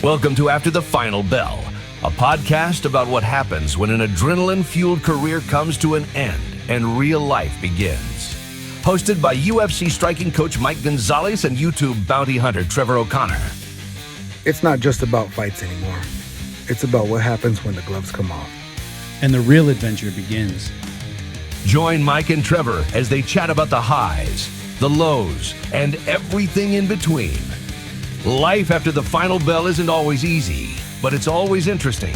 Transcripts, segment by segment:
Welcome to After the Final Bell, a podcast about what happens when an adrenaline-fueled career comes to an end and real life begins. Hosted by UFC striking coach Mike Gonzales and YouTube bounty hunter Trevor O'Connor. It's not just about fights anymore. It's about what happens when the gloves come off. And the real adventure begins. Join Mike and Trevor as they chat about the highs, the lows, and everything in between. Life after the final bell isn't always easy, but it's always interesting.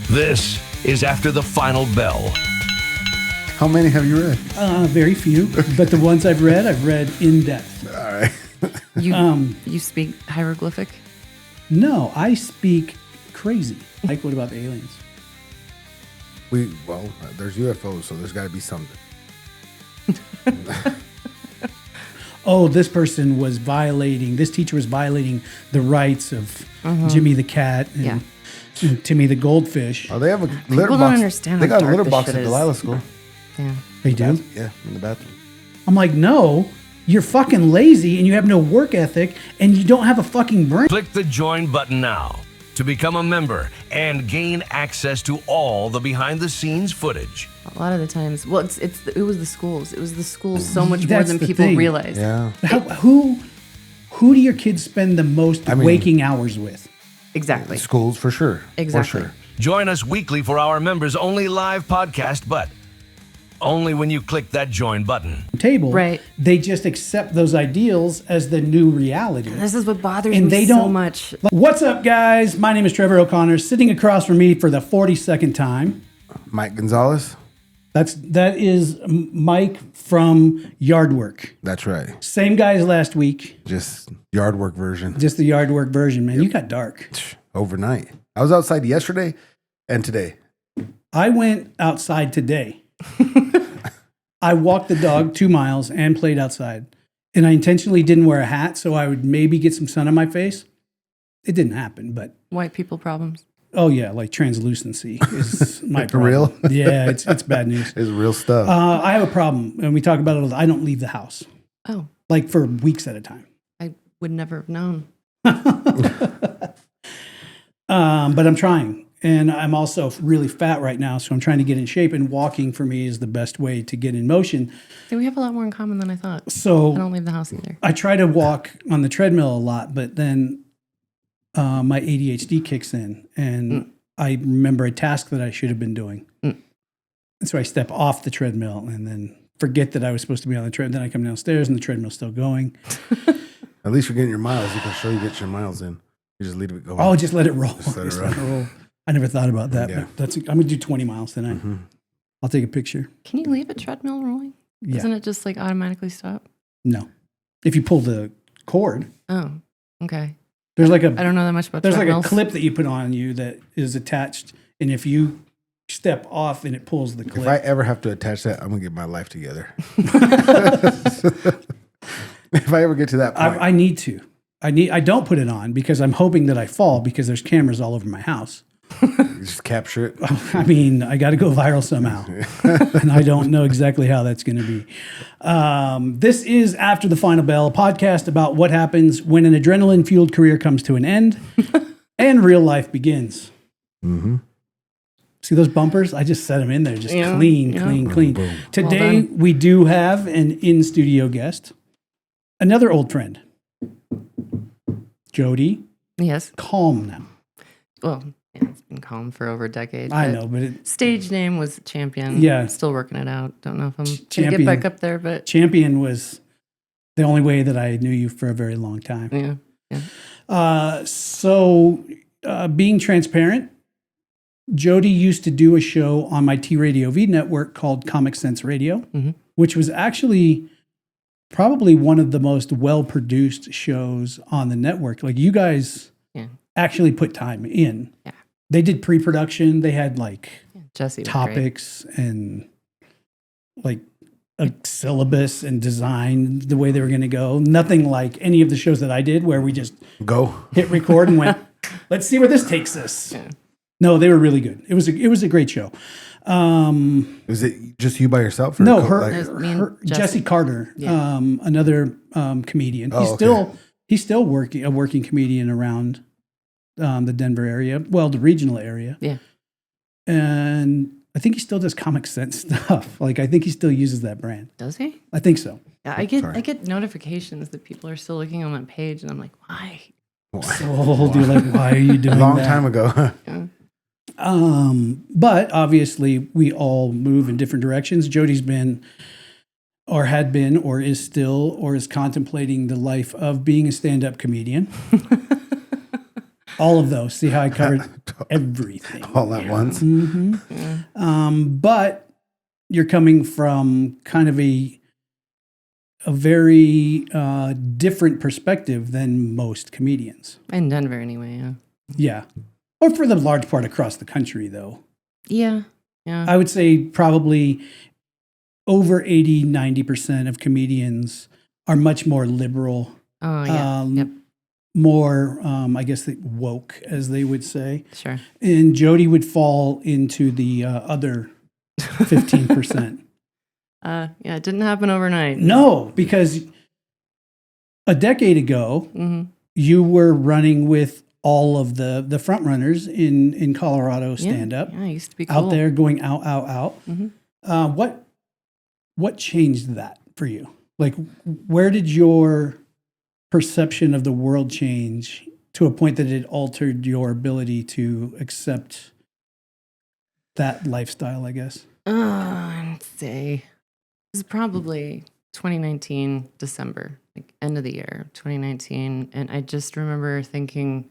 This is After the Final Bell. How many have you read? Very few, but the ones I've read in depth. All right. You speak hieroglyphic? No, I speak crazy. Like, what about the aliens? There's UFOs, so there's got to be something. Oh, this teacher was violating the rights of Jimmy the cat and Timmy the goldfish. Oh, they have a litter People box. don't understand They how got a dark litter this box shit at is. Delilah's school. Yeah. They do? Yeah, in the bathroom. I'm like, no, you're fucking lazy and you have no work ethic and you don't have a fucking brain. Click the join button now to become a member and gain access to all the behind-the-scenes footage. A lot of the times, it was the schools. It was the schools so much more That's than the people thing. realize. Yeah. Who do your kids spend the most waking hours with? Exactly. Schools, for sure. Exactly. For sure. Join us weekly for our members-only live podcast, but only when you click that join button. Table, Right. They just accept those ideals as the new reality. This is what bothers And me they so don't- much. What's up, guys? My name is Trevor O'Connor. Sitting across from me for the 42nd time. Mike Gonzales. That is Mike from Yard Work. That's right. Same guy as last week, Just yard work version. just the Yard Work version. Man, you got dark. Overnight. I was outside yesterday and today. I went outside today. I walked the dog 2 miles and played outside. And I intentionally didn't wear a hat so I would maybe get some sun on my face. It didn't happen, but White people problems. oh yeah, like translucency is my problem. Real? Yeah, it's bad news. It's real stuff. I have a problem, and we talk about it. I don't leave the house Oh, like for weeks at a time. I would never have known. But I'm trying, and I'm also really fat right now, so I'm trying to get in shape. And walking for me is the best way to get in motion. See, we have a lot more in common than I thought. I So don't leave the house either. I try to walk on the treadmill a lot, but then my ADHD kicks in, and I remember a task that I should have been doing. And so I step off the treadmill and then forget that I was supposed to be on the treadmill. Then I come downstairs and the treadmill's still going. At least you're getting your miles. You can show you get your miles in. You just leave it go. Oh, just let it roll. Just let it Just roll. let it roll. I never thought about that. Yeah. But I'm going to do 20 miles tonight. I'll take a picture. Can you leave a treadmill rolling? Yeah. Doesn't it just like automatically stop? No. If you pull the cord, Oh, okay. there's like I don't know that much about there's like a treadmills. clip that you put on you that is attached. And if you step off and it pulls the clip. If I ever have to attach that, I'm going to get my life together. If I ever get to that point. I need to. I don't put it on because I'm hoping that I fall because there's cameras all over my house. You just capture it. I mean, I got to go viral somehow. And I don't know exactly how that's going to be. This is After the Final Bell, a podcast about what happens when an adrenaline-fueled career comes to an end and real life begins. Mm-hmm. See those bumpers? I just set them in there, just Yeah, clean. Boom. Today, Well done. we do have an in-studio guest, another old friend, Jodee Yes. Calm now. Well, yeah, it's been calm for over a decade. I but know, but it, Stage name was Champion. Yeah. Still working it out. Don't know if I'm going to Champion. get back up there, but Champion was the only way that I knew you for a very long time. yeah. So, being transparent, Jodee used to do a show on my T-Radio V network called Comic Sense Radio, which was actually probably one of the most well-produced shows on the network. Like, you guys actually put time in. Yeah. They did pre-production. They had like Jesse was great. topics and like a syllabus and design the way they were going to go. Nothing like any of the shows that I did where we just Go. hit record and went, let's see where this takes us. Yeah. No, they were really good. It was a great show. Is it just you by yourself? Or No, There's me and Jesse Carter, Yeah. another comedian. Oh, He's okay. still He's still a working comedian around the Denver area, well, the regional area. Yeah. And I think he still does Comic Sense stuff. Like, I think he still uses that brand. Does he? I think so. Yeah, I get notifications that people are still looking on that page, and I'm like, why? So, you're like, why are you doing Long that? time ago. Yeah. But obviously, we all move in different directions. Jody's been, or had been, or is still, or is contemplating the life of being a stand-up comedian. All of those. See how I covered everything. All at once. But you're coming from kind of a very different perspective than most comedians. In Denver, anyway. Yeah. Yeah. Or for the large part across the country, though. Yeah. Yeah. I would say probably over 80, 90% of comedians are much more liberal. Oh, yeah. Yep. More, I guess, woke, as they would say. Sure. And Jodie would fall into the other 15%. Yeah, it didn't happen overnight. No, because a decade ago, you were running with all of the front runners in Colorado stand-up. Yeah, I used to be cool. Out there going out. What changed that for you? Like, where did your perception of the world change to a point that it altered your ability to accept that lifestyle, I guess? I'd say it was probably 2019, December, like end of the year, 2019. And I just remember thinking...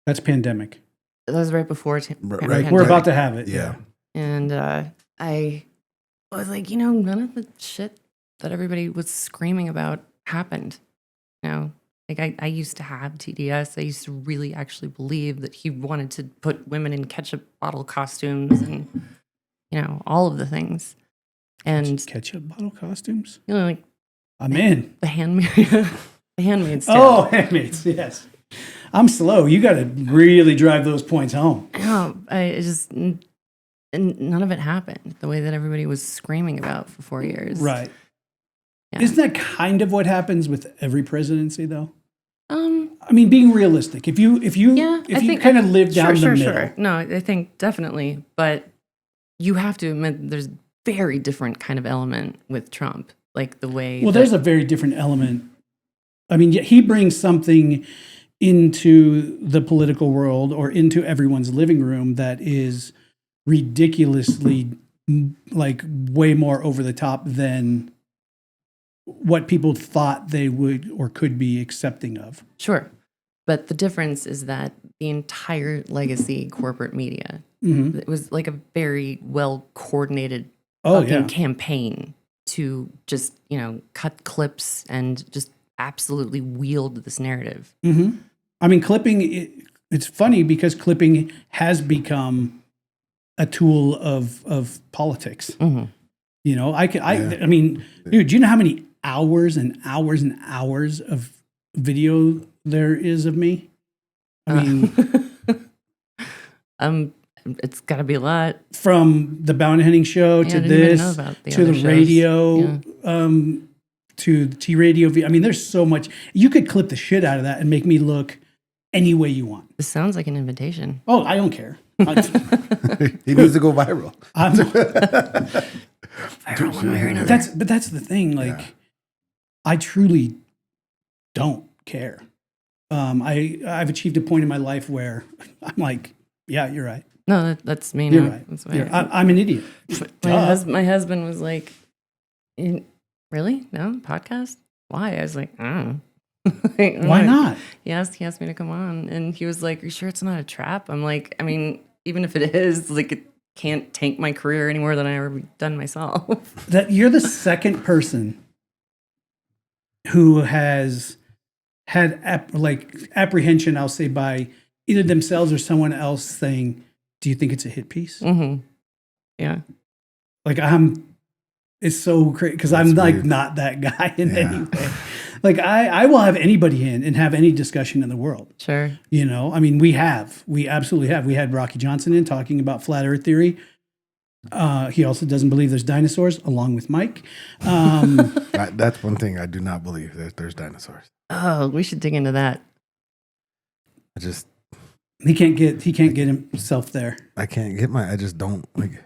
That's pandemic. That was right before Right. We're about to have it. Yeah. And I was like, none of the shit that everybody was screaming about happened. Like I used to have TDS. I used to really actually believe that he wanted to put women in ketchup bottle costumes and, all of the things. And Ketchup bottle costumes? like I'm in. the Handmaid's Tale. Oh, Handmaids, yes. I'm slow. You got to really drive those points home. No, and none of it happened the way that everybody was screaming about for 4 years. Right. Yeah. Isn't that kind of what happens with every presidency, though? I mean, being realistic. If you kind of live down the middle. Sure. No, I think definitely, but you have to admit there's very different kind of element with Trump, like the way. Well, there's a very different element. I mean, he brings something into the political world or into everyone's living room that is ridiculously, like, way more over the top than what people thought they would or could be accepting of. Sure. But the difference is that the entire legacy corporate media, it was like a very well coordinated campaign to just, cut clips and just absolutely wield this narrative. I mean, clipping, it's funny because clipping has become a tool of politics. I mean, dude, do you know how many hours and hours and hours of video there is of me? I mean, it's got to be a lot. From the bounty hunting show to this, to the radio, to the T radio. I mean, there's so much. You could clip the shit out of that and make me look any way you want. This sounds like an invitation. Oh, I don't care. He needs to go viral. Viral one way or another. That's the thing. Like, I truly don't care. I've achieved a point in my life where I'm like, yeah, you're right. No, that's me. You're now. right. That's why I'm an idiot. My husband was like, really? No? Podcast? Why? I was like, I don't know. Why not? He asked me to come on, and he was like, are you sure it's not a trap? I'm like, I mean, even if it is, like, it can't tank my career any more than I ever done myself. That you're the second person who has had apprehension, I'll say, by either themselves or someone else saying, do you think it's a hit piece? Yeah. Like, it's so crazy because I'm like not that guy in any way. Like, I will have anybody in and have any discussion in the world. Sure. I mean, we absolutely have. We had Rocky Johnson in talking about flat earth theory. He also doesn't believe there's dinosaurs, along with Mike. That's one thing I do not believe, that there's dinosaurs. Oh, we should dig into that. I just He can't get himself there. I can't get I just don't like.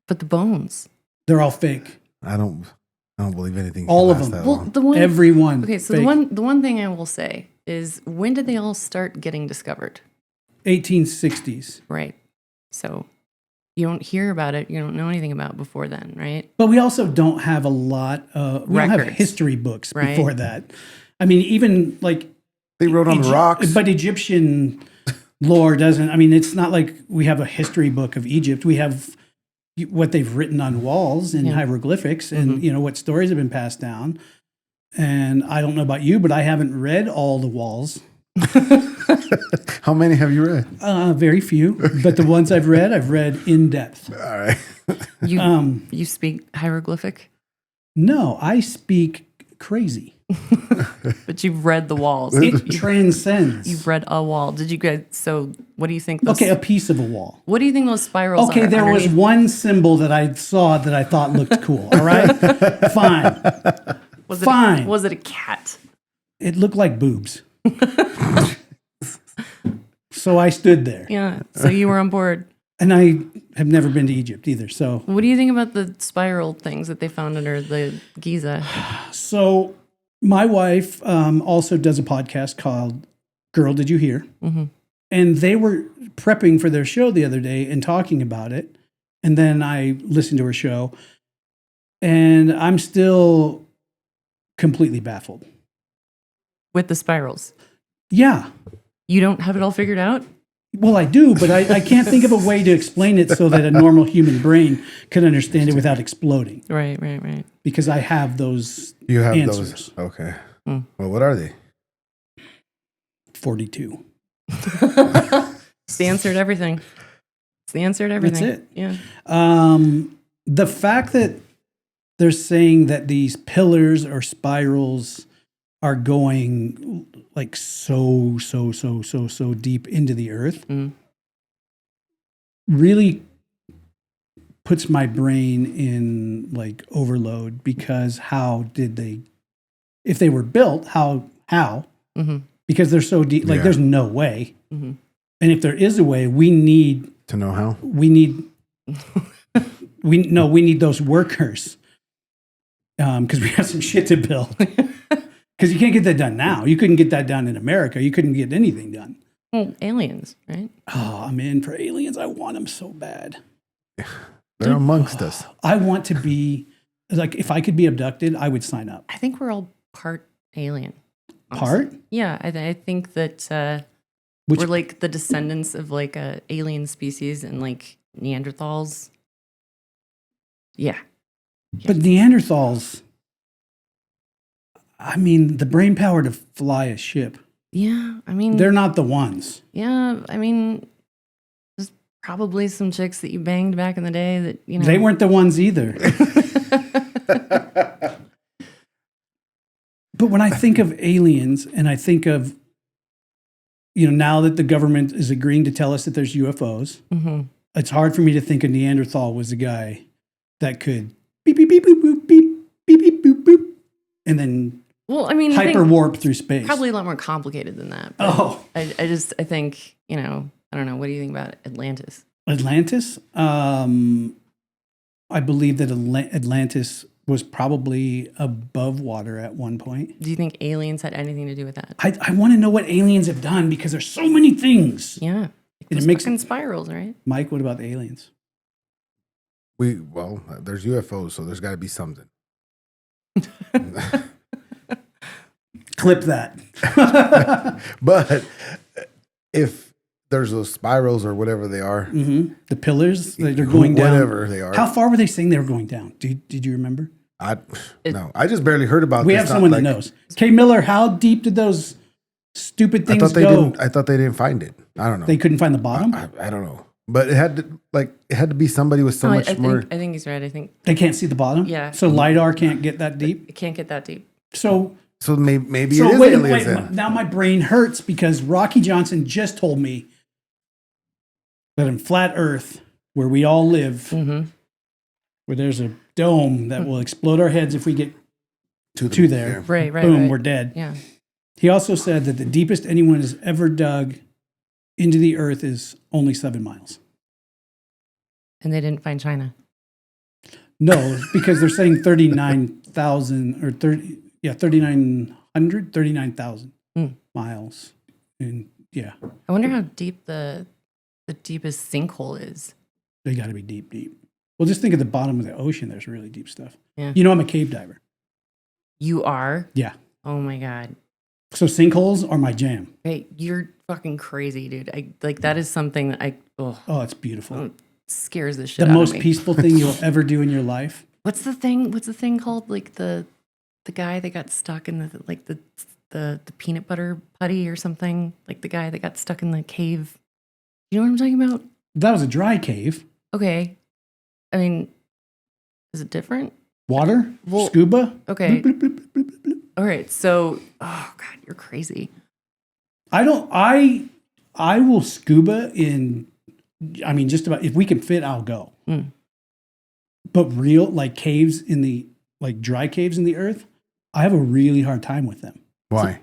But the bones. They're all fake. I don't believe anything. All of lasts them. that Well, long. the one. Everyone. Okay, so fake. the one thing I will say is, when did they all start getting discovered? 1860s. Right. So you don't hear about it. You don't know anything about it before then, right? But we also don't have a lot of, we don't have Records. history books Right. before that. I mean, even like They wrote on the rocks. But Egyptian lore doesn't, I mean, it's not like we have a history book of Egypt. We have what they've written on walls and Yeah. hieroglyphics and, what stories have been passed down. And I don't know about you, but I haven't read all the walls. How many have you read? Very few. But the ones I've read in depth. All right. You speak hieroglyphic, No, I speak crazy. but you've read the walls. It transcends. You've read a wall. Did you guys? So what do you think? Those, Okay, a piece of a wall. What do you think those spirals Okay, are? there was underneath? one symbol that I saw that I thought looked cool. All right, fine. Was fine. Was it a cat? It looked like boobs. So I stood there, Yeah. So you were on board. and I have never been to Egypt either. So, What do you think about the spiral things that they found under the Giza? so my wife also does a podcast called "Girl, Did You Hear?" And they were prepping for their show the other day and talking about it. And then I listened to her show, and I'm still completely baffled. With the spirals. Yeah. You don't have it all figured out? Well, I do, but I can't think of a way to explain it so that a normal human brain can understand it without exploding. Right. Because I have those You have answers. those. Okay. Mm. Well, what are they? 42. It's the answer to everything. It's the answer to everything. That's it. Yeah. The fact that they're saying that these pillars or spirals are going like so deep into the earth really puts my brain in like overload, because how did they, if they were built, how? Because they're so deep, like Yeah. there's no way. And if there is a way, we need To know how? we need those workers, because we have some shit to build. Because you can't get that done now. You couldn't get that done in America. You couldn't get anything done. Well, aliens, right? Oh, I'm in for aliens. I want them so bad. They're amongst us. I want to be like, if I could be abducted, I would sign up. I think we're all part alien. Part? Yeah, I think that Which- we're like the descendants of like a alien species and like Neanderthals. Yeah. But Neanderthals, I mean, the brain power to fly a ship. Yeah, I mean, They're not the ones. yeah, I mean, there's probably some chicks that you banged back in the day that, you know. They weren't the ones either. But when I think of aliens and I think of, now that the government is agreeing to tell us that there's UFOs, it's hard for me to think a Neanderthal was a guy that could beep, beep, beep, boop, boop, beep, beep, beep, boop, boop, and then Well, I mean, I hyper think warp through space. probably a lot more complicated than that. but Oh, I think, I don't know. What do you think about Atlantis? Atlantis? I believe that Atlantis was probably above water at one point. Do you think aliens had anything to do with that? I want to know what aliens have done, because there's so many things. Yeah. And Those it makes fucking spirals, right? Mike, what about the aliens? There's UFOs, so there's got to be something. Clip that. But if there's those spirals or whatever they are, The pillars that are going down. whatever they are, How far were they saying they were going down? Did you remember? no, I just barely heard about. We this. have Not someone like- that knows. Kay Miller, how deep did those stupid I things thought they go? didn't. I thought they didn't find it. I don't know. They couldn't find the bottom? I don't know. But it had to be somebody with so No, much more. I think he's right. I think They can't see the bottom? Yeah. So LiDAR can't get that deep? it can't get that deep. So So maybe it So is wait, aliens then. now my brain hurts, because Rocky Johnson just told me that in flat Earth, where we all live, where there's a dome that will explode our heads if we get to there. Right, Boom, right. we're dead. Yeah. He also said that the deepest anyone has ever dug into the earth is only 7 miles. And they didn't find China. No, because they're saying 39,000 or 39,000 miles. And yeah, I wonder how deep the deepest sinkhole is. they got to be deep, deep. Well, just think at the bottom of the ocean, there's really deep stuff. Yeah. You know, I'm a cave diver. You are? Yeah. Oh my God. So sinkholes are my jam. Hey, you're fucking crazy, dude. That is something that Oh, it's beautiful. it scares the shit The out of most me. peaceful thing you'll ever do in your life. What's the thing called? Like the guy that got stuck in the peanut butter putty or something? Like the guy that got stuck in the cave. You know what I'm talking about? That was a dry cave. Okay. I mean, is it different? Water? Well, Scuba? Okay. Bloop, bloop, bloop, bloop, bloop, bloop. All right. So, oh God, you're crazy. I will scuba in, I mean, just about, if we can fit, I'll go. Mm. But real, like caves in the, like dry caves in the earth, I have a really hard time with them. Why?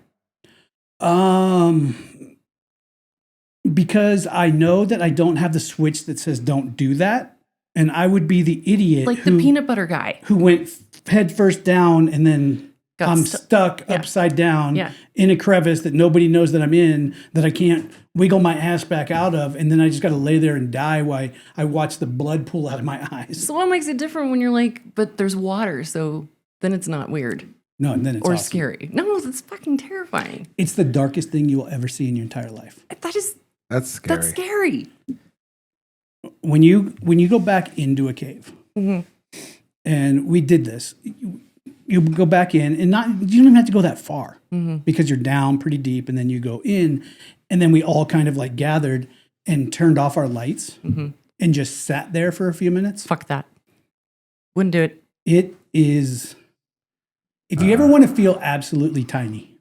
Because I know that I don't have the switch that says don't do that. And I would be the idiot Like the peanut butter guy. who went head first down and then Got I'm stu- stuck Yeah. upside down Yeah. in a crevice that nobody knows that I'm in, that I can't wiggle my ass back out of. And then I just got to lay there and die while I watch the blood pool out of my eyes. So what makes it different when you're like, but there's water, so then it's not weird No, and then it's or awesome. scary. No, it's fucking terrifying. It's the darkest thing you will ever see in your entire life. That's scary. That's scary. When you go back into a cave, Mm-hmm. and we did this, you go back in, and you don't even have to go that far Mm-hmm. because you're down pretty deep, and then you go in, and then we all kind of like gathered and turned off our lights Mm-hmm. and just sat there for a few minutes. Fuck that. Wouldn't do it. It is, if you ever want to feel absolutely tiny,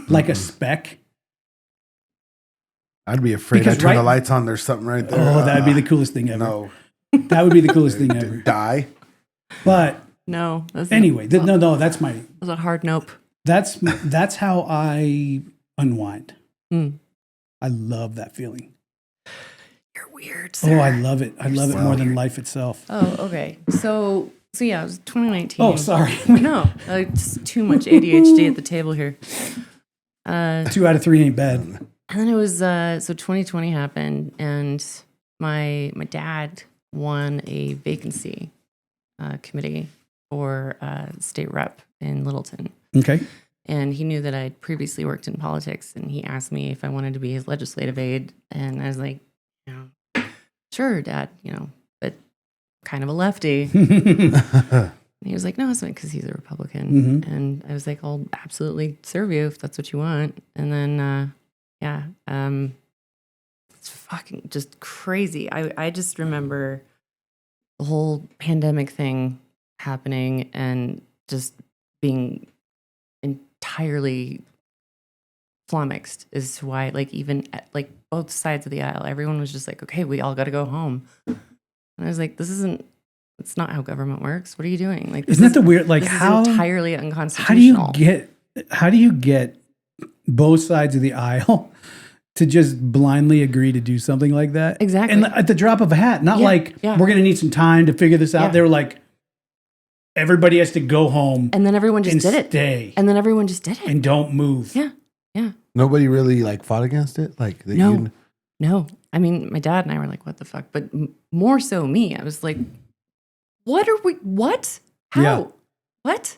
like a speck. I'd be afraid. Because I turn the right- lights on. There's something right there. Oh, that'd be the coolest thing ever. No, That would be the coolest thing ever. die. But No. That's anyway, no, that's a hard nope. that's how I unwind. Mm. I love that feeling. You're weird. Oh, Sir. I love it. I love it more than weird. life itself. Oh, okay. So yeah, it was 2019. Oh, sorry. No, it's too much ADHD at the table here. 2 out of 3 ain't bad. And then it was so 2020 happened, and my dad won a vacancy committee for state rep in Littleton, Okay. and he knew that I'd previously worked in politics, and he asked me if I wanted to be his legislative aide, and I was like, sure, Dad, but kind of a lefty. And he was like, no, it's not, because he's a Republican, Mhm. and I was like, I'll absolutely serve you if that's what you want, and then. It's fucking just crazy. I just remember the whole pandemic thing happening and just being entirely flummoxed as to why, like, even at, like, both sides of the aisle, everyone was just like, okay, we all got to go home. And I was like, it's not how government works. What are you doing? Like, Isn't that the weird, like this is how entirely unconstitutional. how do you get both sides of the aisle to just blindly agree to do something like that? Exactly. And at the drop of a hat, not like yeah. we're going to need some time to figure this out. Yeah. They were like, everybody has to go home And then everyone just and did it. stay And then everyone just did it. and don't move. Yeah. Yeah. Nobody really like fought against it. Like No. No. I mean, my dad and I were like, what the fuck? But more so me. I was like, what? How? Yeah. What?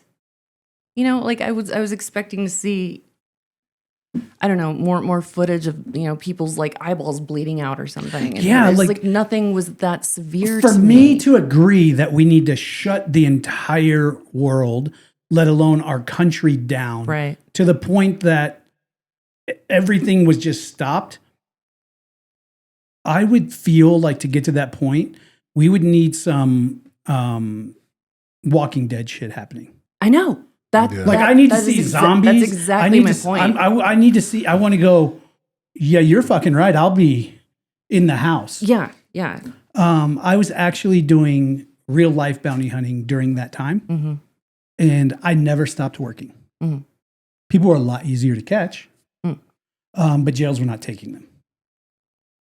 Like I was expecting to see, I don't know, more footage of, people's like eyeballs bleeding out or something. And Yeah, it was like- nothing was that severe For to me to agree that we need to shut the entire world, let alone our country down, Right. to the point that everything was just stopped, I would feel like to get to that point, we would need some Walking Dead shit happening. I know. That, Yeah. Like that- I need to that is see exa- zombies. That's exactly I need my to, point. I need to see. I want to go. Yeah, you're fucking right. I'll be in the house. yeah. Yeah. I was actually doing real life bounty hunting during that time, Mm-hmm. and I never stopped working. Mhm. People were a lot easier to catch, Mm. but jails were not taking them.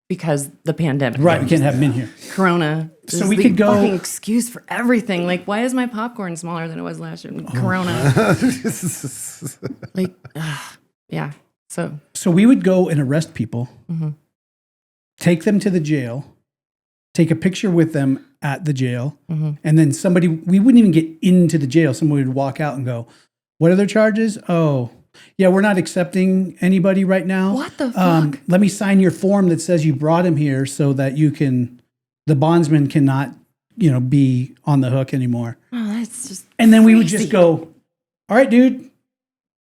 Because the pandemic. Right, we can't have them in here. Corona. So is we the could go- fucking excuse for everything. Like, why is my popcorn smaller than it was last year? Corona. Like, yeah. So we would go and arrest people, Mm-hmm. take them to the jail, take a picture with them at the jail, Mm-hmm. and then we wouldn't even get into the jail. Someone would walk out and go, "What are their charges?" "Oh, yeah, we're not accepting anybody right now. What the fuck? Let me sign your form that says you brought him here so that the bondsman cannot, be on the hook anymore." Oh, that's just. And then we would just crazy. go, "All right, dude,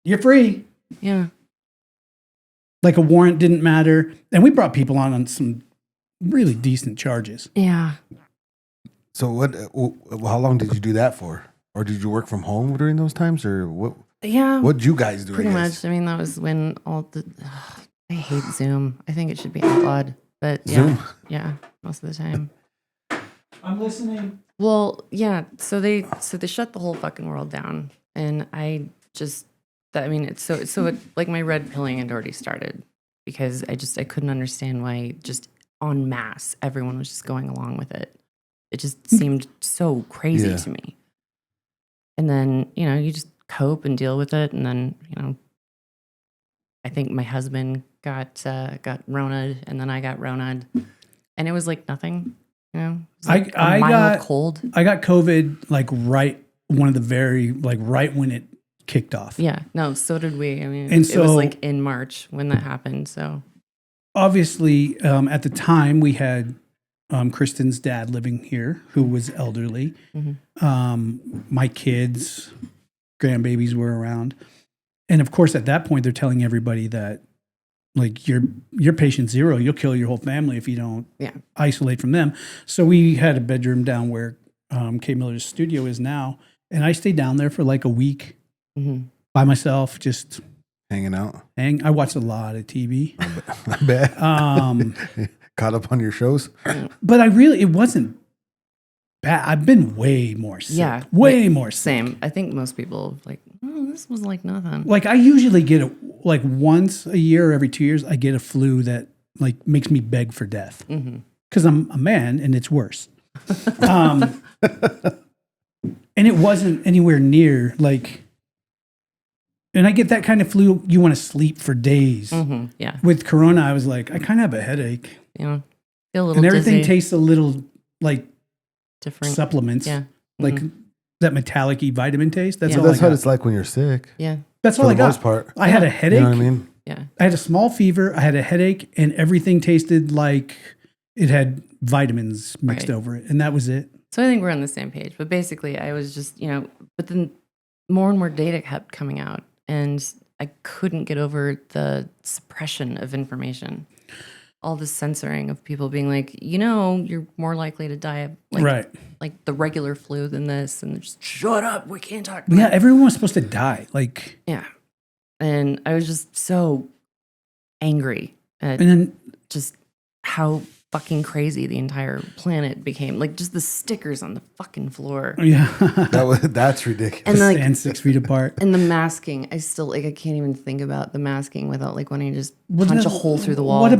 you're free." Yeah. Like a warrant didn't matter. And we brought people on some really decent charges. Yeah. So how long did you do that for? Or did you work from home during those times? Or Yeah. what'd you guys do? Pretty I guess? much. I mean, that was when I hate Zoom. I think it should be outlawed. But yeah. Zoom? Yeah. Most of the time. I'm listening. Well, yeah. So they shut the whole fucking world down, and like my red pilling had already started because I couldn't understand why just en masse everyone was just going along with it. It just seemed so crazy Yeah. to me. And then you just cope and deal with it, and then I think my husband got Rona'd, and then I got Rona'd, and it was like nothing. It was like a mild cold. I got COVID like right when it kicked off. Yeah, no, so did we. I mean, And it was so- like in March when that happened. So Obviously, at the time we had Kristen's dad living here who was elderly. My kids, grandbabies were around. And of course, at that point, they're telling everybody that like you're patient zero, you'll kill your whole family if you don't isolate from them. So we had a bedroom down where Kate Miller's studio is now. And I stayed down there for like a week by myself, just Hanging out. I watched a lot of TV. I bet. Caught up on your shows? But it wasn't bad. I've been way more sick. Yeah, way more sick. same. I think most people like, oh, this was like nothing. Like I usually get like once a year or every 2 years, I get a flu that like makes me beg for death because I'm a man and it's worse. And it wasn't anywhere near like, and I get that kind of flu, you want to sleep for days. Yeah, With Corona, I was like, I kind of have a headache. feel a little And everything dizzy, tastes a little like different. supplements. Yeah, Like that metallic-y vitamin taste. That's Yeah. all That's I got. what it's like when you're sick. yeah, That's For all I the got. most part. I had a You headache. know what I mean? yeah. I had a small fever. I had a headache, and everything tasted like it had vitamins mixed Right. over it, and that was it. So I think we're on the same page. But basically, I was just, but then more and more data kept coming out, and I couldn't get over the suppression of information. All the censoring of people being like, you're more likely to die of like the regular flu than this, and just shut up, we can't talk about Yeah, it. everyone was supposed to die. Like, Yeah. And I was just so angry at and then just how fucking crazy the entire planet became. Like just the stickers on the fucking floor. yeah, That's ridiculous. And like stand 6 feet apart. and the masking, I still like I can't even think about the masking without like wanting to just punch a hole through the wall. What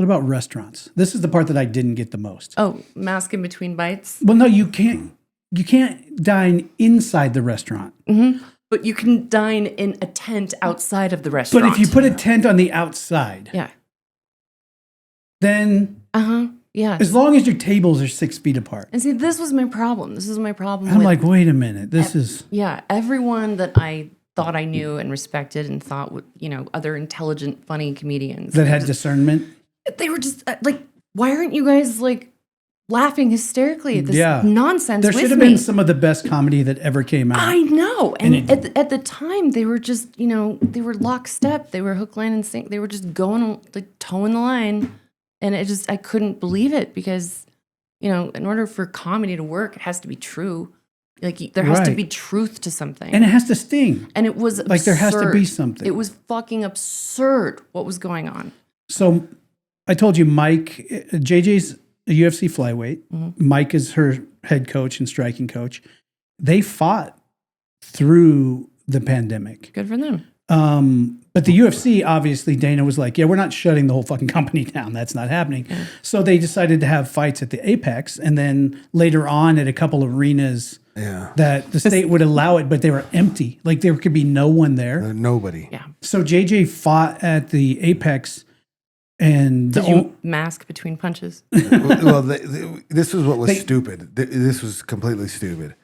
about restaurants? This is the part that I didn't get the most. Oh, mask in between bites? Well, no, you can't dine inside the restaurant. But you can dine in a tent outside of the restaurant. But if you put a tent on the outside, Yeah. then Yeah. as long as your tables are 6 feet apart. And see, this was my problem. This is my problem. I'm with, like, wait a minute, this is yeah, everyone that I thought I knew and respected and thought, other intelligent, funny comedians. that had discernment. They were just like, why aren't you guys like laughing hysterically at this Yeah. nonsense There with should have me? been some of the best comedy that ever came out. I know. And And at the time, they were just, they were lockstep. They were hook, line, and sink. They were just going, like, towing the line. And I couldn't believe it because, in order for comedy to work, it has to be true. Like, there has to Right. be truth to something. And it has to sting. And it was absurd. Like, there has to be something. It was fucking absurd what was going on. So I told you, Mike, JJ's a UFC flyweight. Mike is her head coach and striking coach. They fought through the pandemic. Good for them. But the UFC, obviously, Dana was like, yeah, we're not shutting the whole fucking company down. That's not happening. Yeah. So they decided to have fights at the Apex. And then later on at a couple of arenas that the state would allow it, but they were empty. Like there could be no one there. Nobody. Yeah. So JJ fought at the Apex. And Did you mask between punches? Well, this was what was stupid. This was completely stupid.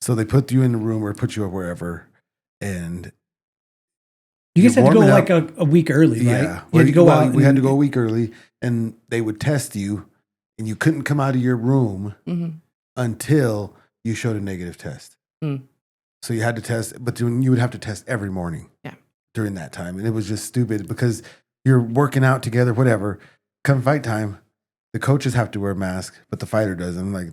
So they put you in the room or put you up wherever, and you guys had to go warming like up. a week early, right? Yeah, You had to go out. We had to go a week early, and they would test you, and you couldn't come out of your room until you showed a negative test. Mm. So you had to test, but you would have to test every morning. Yeah. During that time, and it was just stupid because you're working out together, whatever. Come fight time, the coaches have to wear a mask, but the fighter doesn't. Like,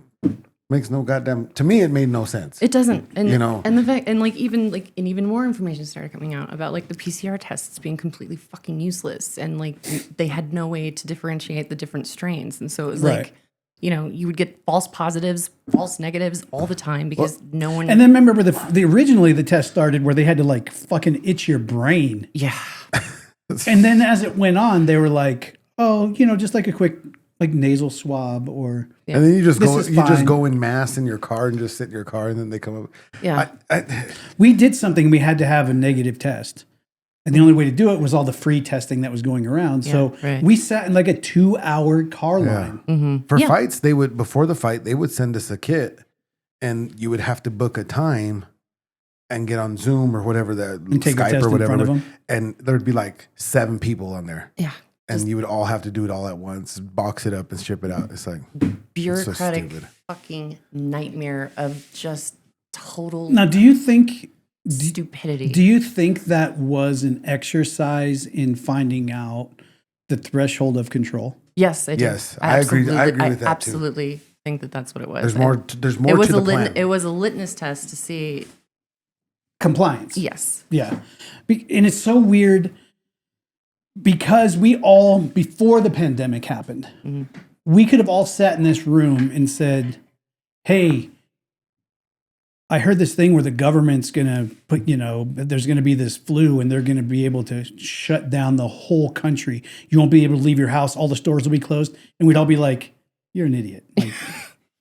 makes no goddamn. To me, it made no sense. It doesn't, and you know, and the fact, and even more information started coming out about like the PCR tests being completely fucking useless, and like they had no way to differentiate the different strains, and so it was like, you know, you would get false positives, false negatives all the time because no one. And then remember the originally the test started where they had to like fucking itch your brain. Yeah. And then as it went on, they were like, oh, you know, just like a quick like nasal swab or. And then you just This go in mass in your car and just sit in your car, and then they come up. Yeah. We did something. We had to have a negative test. And the only way to do it was all the free testing that was going around. So we sat in like a 2-hour car line. For fights, they would, before the fight, they would send us a kit, and you would have to book a time and get on Zoom or whatever, And take a Skype test or in front of whatever. them. And there'd be like 7 people on there. Yeah. And you would all have to do it all at once, box it up and ship it out. It's like Bureaucratic it's so stupid. fucking nightmare of just total Now, do you think stupidity. Do you think that was an exercise in finding out the threshold of control? Yes, I do. Yes, I agree. I agree with that too. Absolutely think that that's what it was. There's more. There's more It was to a the plan. it was a litmus test to see. Compliance. Yes. Yeah. And it's so weird because we all, before the pandemic happened, we could have all sat in this room and said, hey, I heard this thing where the government's going to put, you know, there's going to be this flu and they're going to be able to shut down the whole country. You won't be able to leave your house. All the stores will be closed. And we'd all be like, you're an idiot. Like,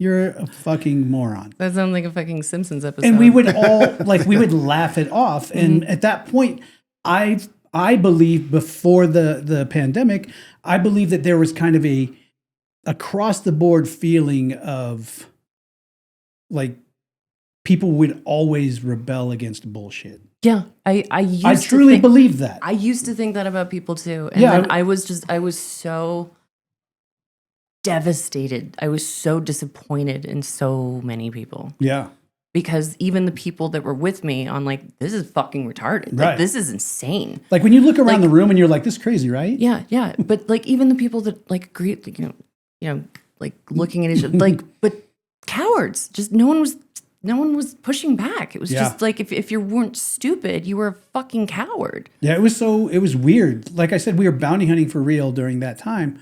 you're a fucking moron. That sounds like a fucking Simpsons episode. And we would all, like, we would laugh it off. And at that point, I believe before the pandemic, I believe that there was kind of a across the board feeling of like people would always rebel against bullshit. Yeah, I truly believe that. I used to think that about people too, and Yeah, then I was so devastated. I was so disappointed in so many people. Yeah. Because even the people that were with me on like, this is fucking retarded. Right. Like, this is insane. Like when you look around Like- the room and you're like, this is crazy, right? Yeah, yeah. But like even the people that like agree, like, you know, like looking at each other, like, but cowards. Just no one was pushing back. It was just like if you weren't stupid, you were a fucking coward. Yeah, it was weird. Like I said, we were bounty hunting for real during that time.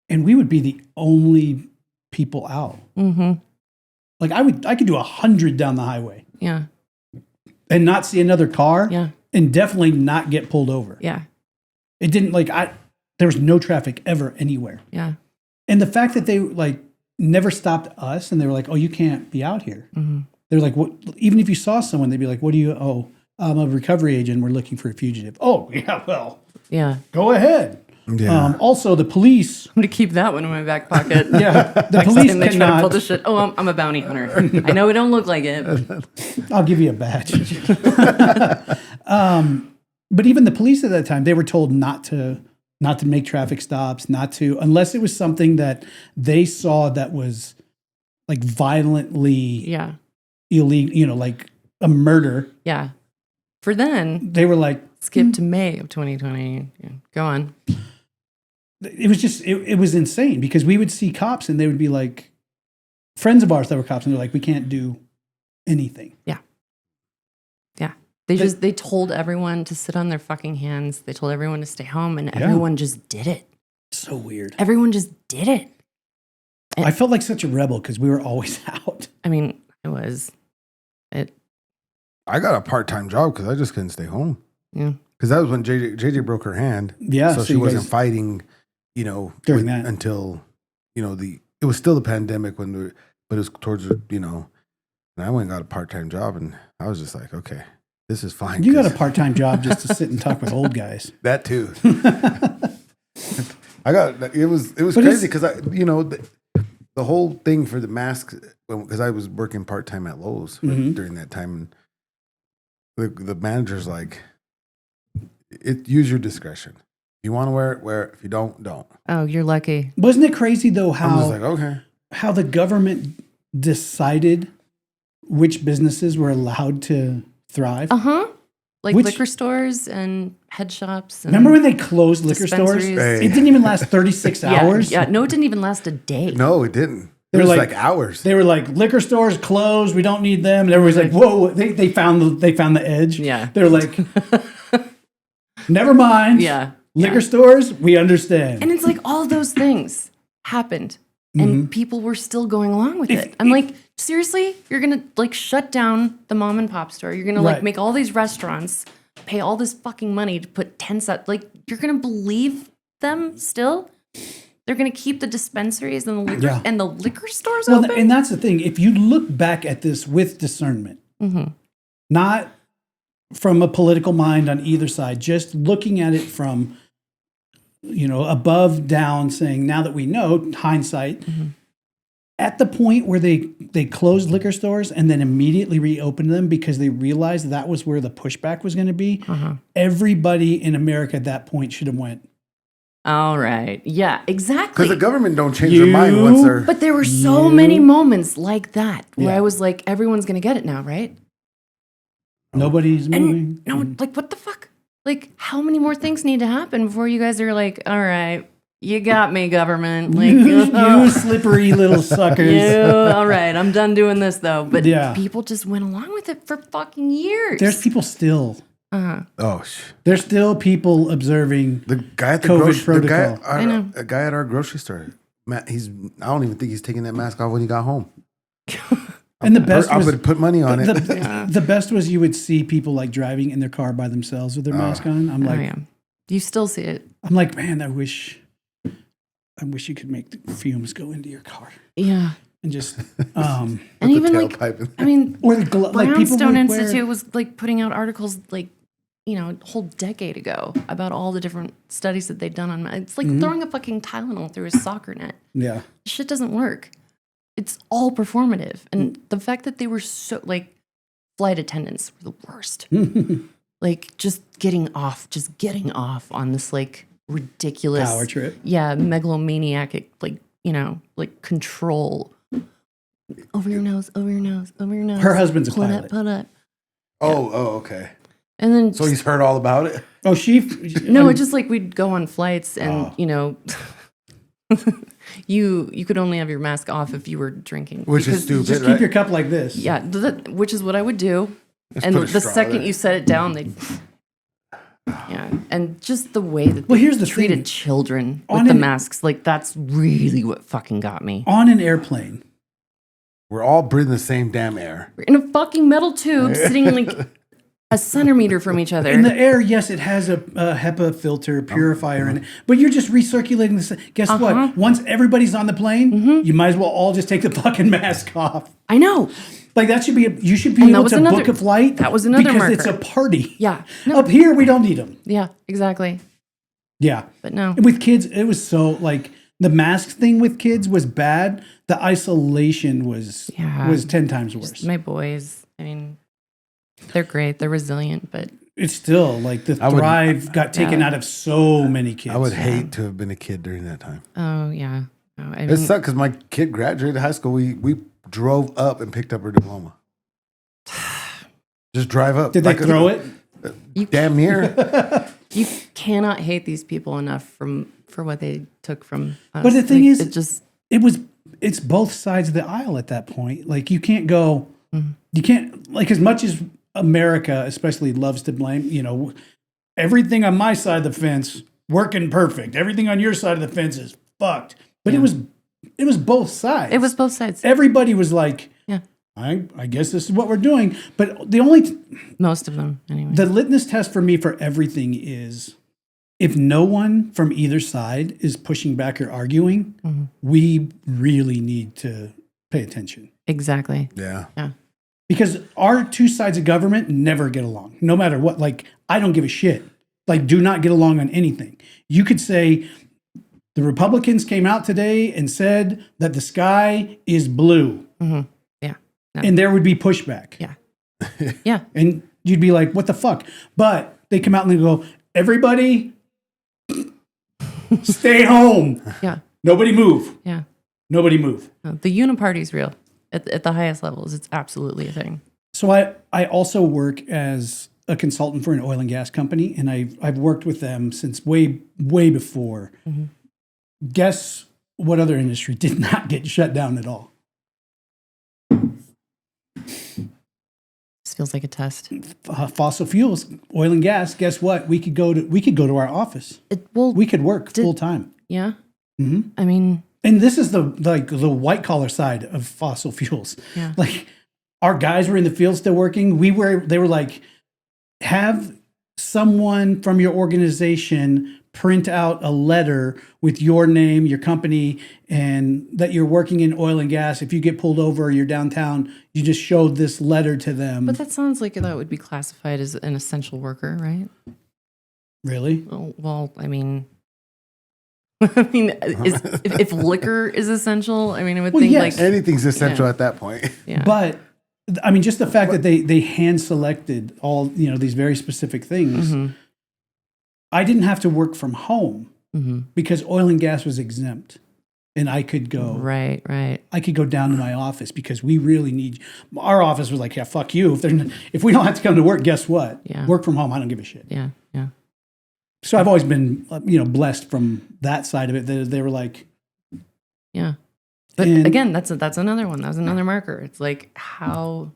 And we would be the only people out. Mm-hmm. Like I could do 100 down the highway Yeah, and not see another car. yeah, And definitely not get pulled over. yeah, It didn't there was no traffic ever anywhere. yeah. And the fact that they like never stopped us and they were like, oh, you can't be out here. Mm-hmm. They're like, what? Even if you saw someone, they'd be like, what do you, oh, I'm a recovery agent. We're looking for a fugitive. Oh, yeah, well, Yeah. go ahead. Yeah. Also, the police. I'm gonna keep that one in my back pocket. Yeah, the Next police time they try to pull cannot. this shit. Oh, I'm a bounty hunter. I know it don't look like it. I'll give you a badge. But even the police at that time, they were told not to make traffic stops, unless it was something that they saw that was like violently Yeah, illegal, you know, like a murder. yeah. For then, They were like, skip to May of 2020. Yeah, go on. it was just, it was insane because we would see cops and they would be like, friends of ours that were cops, and they're like, we can't do anything. Yeah. They told everyone to sit on their fucking hands. They told everyone to stay home, and everyone just did it. So weird. Everyone just did it. I felt like such a rebel because we were always out. I mean, it was. It. I got a part-time job because I just couldn't stay home. Yeah. Because that was when JJ broke her hand. Yeah, So so she you wasn't guys- fighting, During that. until, it was still the pandemic but it was towards, and I went and got a part-time job and I was just like, okay, this is fine. You got a 'cause- part-time job just to sit and talk with old guys. That too. It was But crazy because the whole thing for the masks, because I was working part-time at Lowe's during that time. And the manager's like, use your discretion. If you want to wear it, wear it. If you don't. Oh, you're lucky. Wasn't it crazy though I'm just like, okay. how the government decided which businesses were allowed to thrive? Like Which- liquor stores and head shops. And Remember when they closed liquor stores? dispensaries? Hey. It didn't even last 36 hours. Yeah. No, it didn't even last a day. No, it didn't. It They're was like- like hours. They were like, liquor stores closed. We don't need them. And everybody's like, whoa! They found the edge. Yeah. They're like, never mind. Yeah. Liquor stores, we understand. And it's like all those things happened and people were still going along with it. I'm like, seriously? You're going to like shut down the mom and pop store. You're going to like Right. make all these restaurants pay all this fucking money to put tents up. Like, you're going to believe them still? They're going to keep the dispensaries and the liquor stores Well, open? and that's the thing. If you look back at this with discernment, not from a political mind on either side, just looking at it from, above down, saying, now that we know, hindsight, at the point where they closed liquor stores and then immediately reopened them because they realized that was where the pushback was going to be, everybody in America at that point should have went, All right. Yeah, exactly. Because the government don't change their mind once they're. But there were so many moments like that where Yeah. I was like, everyone's going to get it now, right? nobody's moving. And no, like, what the fuck? Like, how many more things need to happen before you guys are like, all right, you got me, government. Like, you slippery little suckers. all right, I'm done doing this though. But Yeah. people just went along with it for fucking years. There's people still. There's still people observing. The guy at the COVID grocery, the guy, protocol. I know. a guy at our grocery store. Matt, I don't even think he's taking that mask off when he got home. And the best I was would put money on it. the best was you would see people like driving in their car by themselves with their mask on. I'm like, Oh, yeah. You still see it. I'm like, man, I wish you could make the fumes go into your car Yeah. and just And even like, tailpipe in I mean, or the like people Brownstone would wear- Institute was like putting out articles like, a whole decade ago about all the different studies that they'd done on. It's like throwing a fucking Tylenol through a soccer net. Yeah, Shit doesn't work. It's all performative. And the fact that they were so like flight attendants were the worst. Like just getting off on this like ridiculous power trip. Yeah, megalomaniac like control. Over your nose, over your nose, over your nose. Her husband's a pull pilot. Up, pull up. Oh, okay. And then So he's heard all about it. Oh, no, it's just like we'd go on flights and you could only have your mask off if you were drinking. Which is Because- stupid, just right? keep your cup like this. Yeah, which is what I would do. Just And put a the straw second there. you set it down, they yeah, and just the way that Well, they here's the treated thing. children On with the an- masks, like that's really what fucking got me. On an airplane, We're all breathing the same damn air. We're in a fucking metal tube, sitting like a centimeter from each other. in the air, yes, it has a HEPA filter purifier in it, but you're just recirculating this. Guess what? Once everybody's on the plane, you might as well all just take the fucking mask off. I know. Like that should be. You should be And that able was to another- book a flight. that was another because it's a marker. party. Yeah. No. Up here, we don't need them. Yeah, exactly. Yeah. But no. And with kids, it was so like the mask thing with kids was bad. The isolation was 10 times worse. My boys, I mean, they're great. They're resilient, but It's still like the thrive got taken out of so many kids. I would hate to have been a kid during that time. oh yeah. No, I It mean, sucked because my kid graduated high school. We drove up and picked up her diploma. Just drive up. Did they throw it? Damn near. you cannot hate these people enough for what they took from us. But the thing Like, is, it's both sides of the aisle at that point. Like you can't go, you can't like as much as America especially loves to blame, everything on my side of the fence working perfect. Everything on your side of the fence is fucked. But it was both sides. it was both sides. Everybody was like, Yeah. I guess this is what we're doing. But the only Most of them, anyway. the litmus test for me for everything is if no one from either side is pushing back or arguing, we really need to pay attention. Exactly. Yeah. Yeah. Because our two sides of government never get along, no matter what. Like, I don't give a shit. Like, do not get along on anything. You could say the Republicans came out today and said that the sky is blue. Yeah. No. And there would be pushback. Yeah. Yeah. And you'd be like, what the fuck? But they come out and they go, everybody stay home. Yeah. Nobody move. Yeah. Nobody move. No, the uniparty's real. At the highest levels, it's absolutely a thing. So I also work as a consultant for an oil and gas company, and I've worked with them since way before. Guess what other industry did not get shut down at all? This feels like a test. Fossil fuels, oil and gas. Guess what? We could go to our office. We could work full time. Yeah. I mean, And this is the white collar side of fossil fuels. Yeah. Like, our guys were in the field still working. They were like, have someone from your organization print out a letter with your name, your company, and that you're working in oil and gas. If you get pulled over or you're downtown, you just show this letter to them. but that sounds like that would be classified as an essential worker, right? Really? Well, I mean, if liquor is essential, I mean, I would think yes. like Anything's essential at that point. yeah. But I mean, just the fact that they hand selected all, these very specific things. I didn't have to work from home because oil and gas was exempt, and I could go. Right. I could go down to my office because we really need. Our office was like, yeah, fuck you. If we don't have to come to work, guess what? Yeah. Work from home. I don't give a shit. Yeah. So I've always been, blessed from that side of it. They were like, Yeah. But And- again, that's another one. That was another marker. It's like how.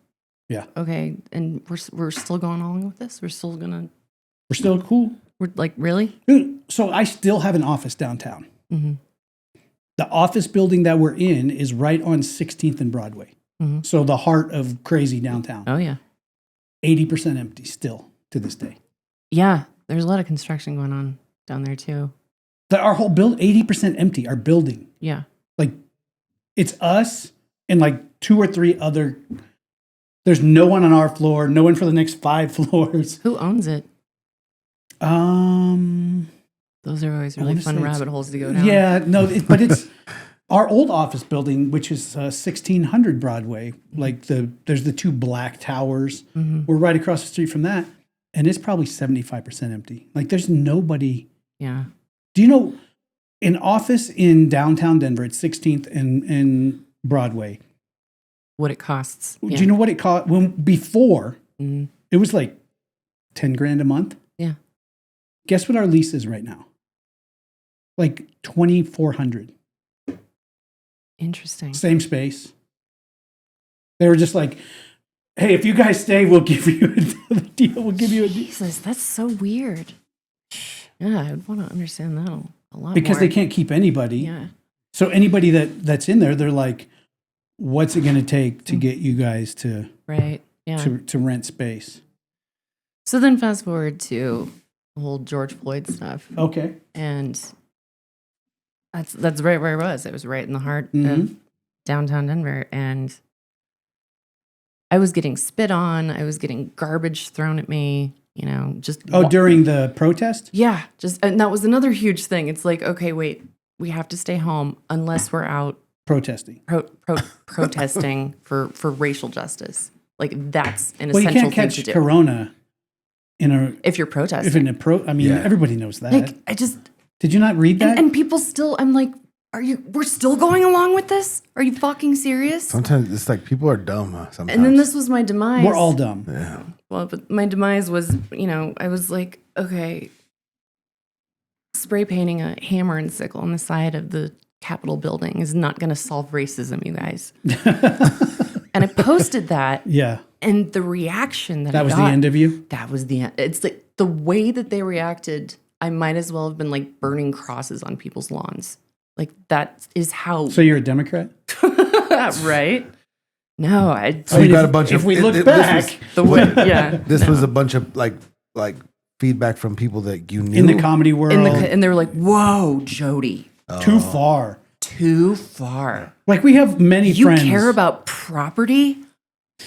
Yeah. Okay, and we're still going along with this. We're still cool. We're like really. Dude, so I still have an office downtown. The office building that we're in is right on 16th and Broadway. So the heart of crazy downtown. Oh yeah. 80% empty still to this day. Yeah. There's a lot of construction going on down there too. Our whole 80% empty, our building. Yeah. Like, it's us and like 2 or 3 other. There's no one on our floor, no one for the next 5 floors. Who owns it? Those are always really fun rabbit holes to go down. Yeah, no, but it's our old office building, which is 1600 Broadway. Like there's the 2 black towers. We're right across the street from that, and it's probably 75% empty. Like, there's nobody. Yeah. Do you know an office in downtown Denver at 16th and Broadway? What it costs. Do you know what it cost before? It was like $10,000 a month. Yeah. Guess what our lease is right now? Like $2,400. Interesting. Same space. They were just like, "Hey, if you guys stay, we'll give you a deal. We'll give you a deal." Jesus, that's so weird. Yeah, I would want to understand that a lot Because more. they can't keep anybody. Yeah. So anybody that's in there, they're like, "What's it going to take to get you guys to Right. Yeah. to rent space?" So then fast forward to the whole George Floyd stuff. Okay. And that's right where I was. It was right in the heart Mm-hmm. of downtown Denver. And I was getting spit on. I was getting garbage thrown at me, just. During the protest? Yeah. And that was another huge thing. It's like, okay, wait, we have to stay home unless we're out Protesting. protesting for racial justice. Like, that's an Well, you essential can't thing catch to do. Corona If you're protesting. Yeah. Everybody knows that. Like, I just. Did you not read that? And people still, I'm like, we're still going along with this? Are you fucking serious? Sometimes it's like people are dumb. Sometimes. And then this was my demise. We're all dumb. Yeah. Well, but my demise was, I was like, okay, spray painting a hammer and sickle on the side of the Capitol building is not going to solve racism, you guys. And I posted that. Yeah. And the reaction that That I was got, the end of you? That was the end. It's like the way that they reacted, I might as well have been like burning crosses on people's lawns. Like, that is how. So you're a Democrat? Right? No, I. So you got a bunch if of. we look this back The way, yeah. This was a bunch of like feedback from people that you knew in the comedy world, And they were like, "Whoa, Jodie, too far. too far. Like we have many You friends. care about property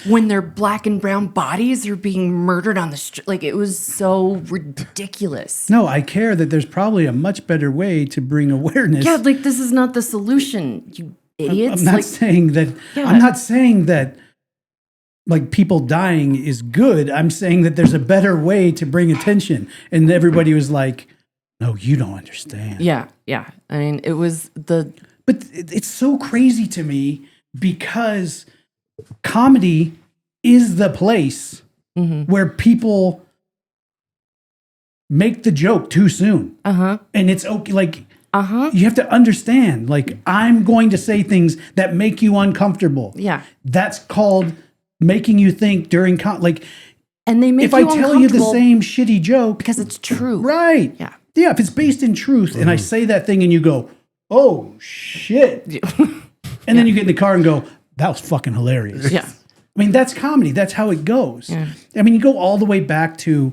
when their black and brown bodies are being murdered on the street. Like it was so ridiculous. No, I care that there's probably a much better way to bring awareness. Yeah, like this is not the solution, you idiots. I'm not like, saying that. Yeah. I'm not saying that. Like people dying is good. I'm saying that there's a better way to bring attention, and everybody was like, "No, you don't understand." yeah. I mean, it was the But it's so crazy to me because comedy is the place where people make the joke too soon. And it's okay. Like, you have to understand, like, I'm going to say things that make you uncomfortable. Yeah. That's called making you think during, and they make if I you tell you the uncomfortable same shitty joke. because it's true. Right. Yeah. Yeah. If it's based in truth and I say that thing and you go, oh shit. And then you get in the car and go, that was fucking hilarious. Yeah. I mean, that's comedy. That's how it goes. Yeah. I mean, you go all the way back to,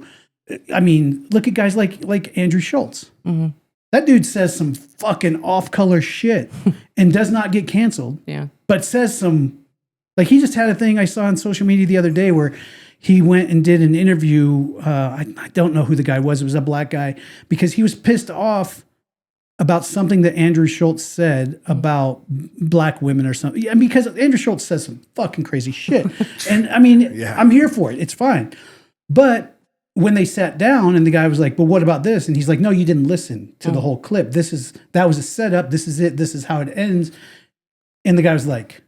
I mean, look at guys like Andrew Schultz. That dude says some fucking off-color shit and does not get canceled, Yeah. but says some, like he just had a thing I saw on social media the other day where he went and did an interview. I don't know who the guy was. It was a black guy because he was pissed off about something that Andrew Schultz said about black women or something. Yeah, because Andrew Schultz says some fucking crazy shit. And I mean, I'm here for it. It's fine. But when they sat down and the guy was like, but what about this? And he's like, no, you didn't listen to the whole clip. That was a setup. This is it. This is how it ends. And the guy was like,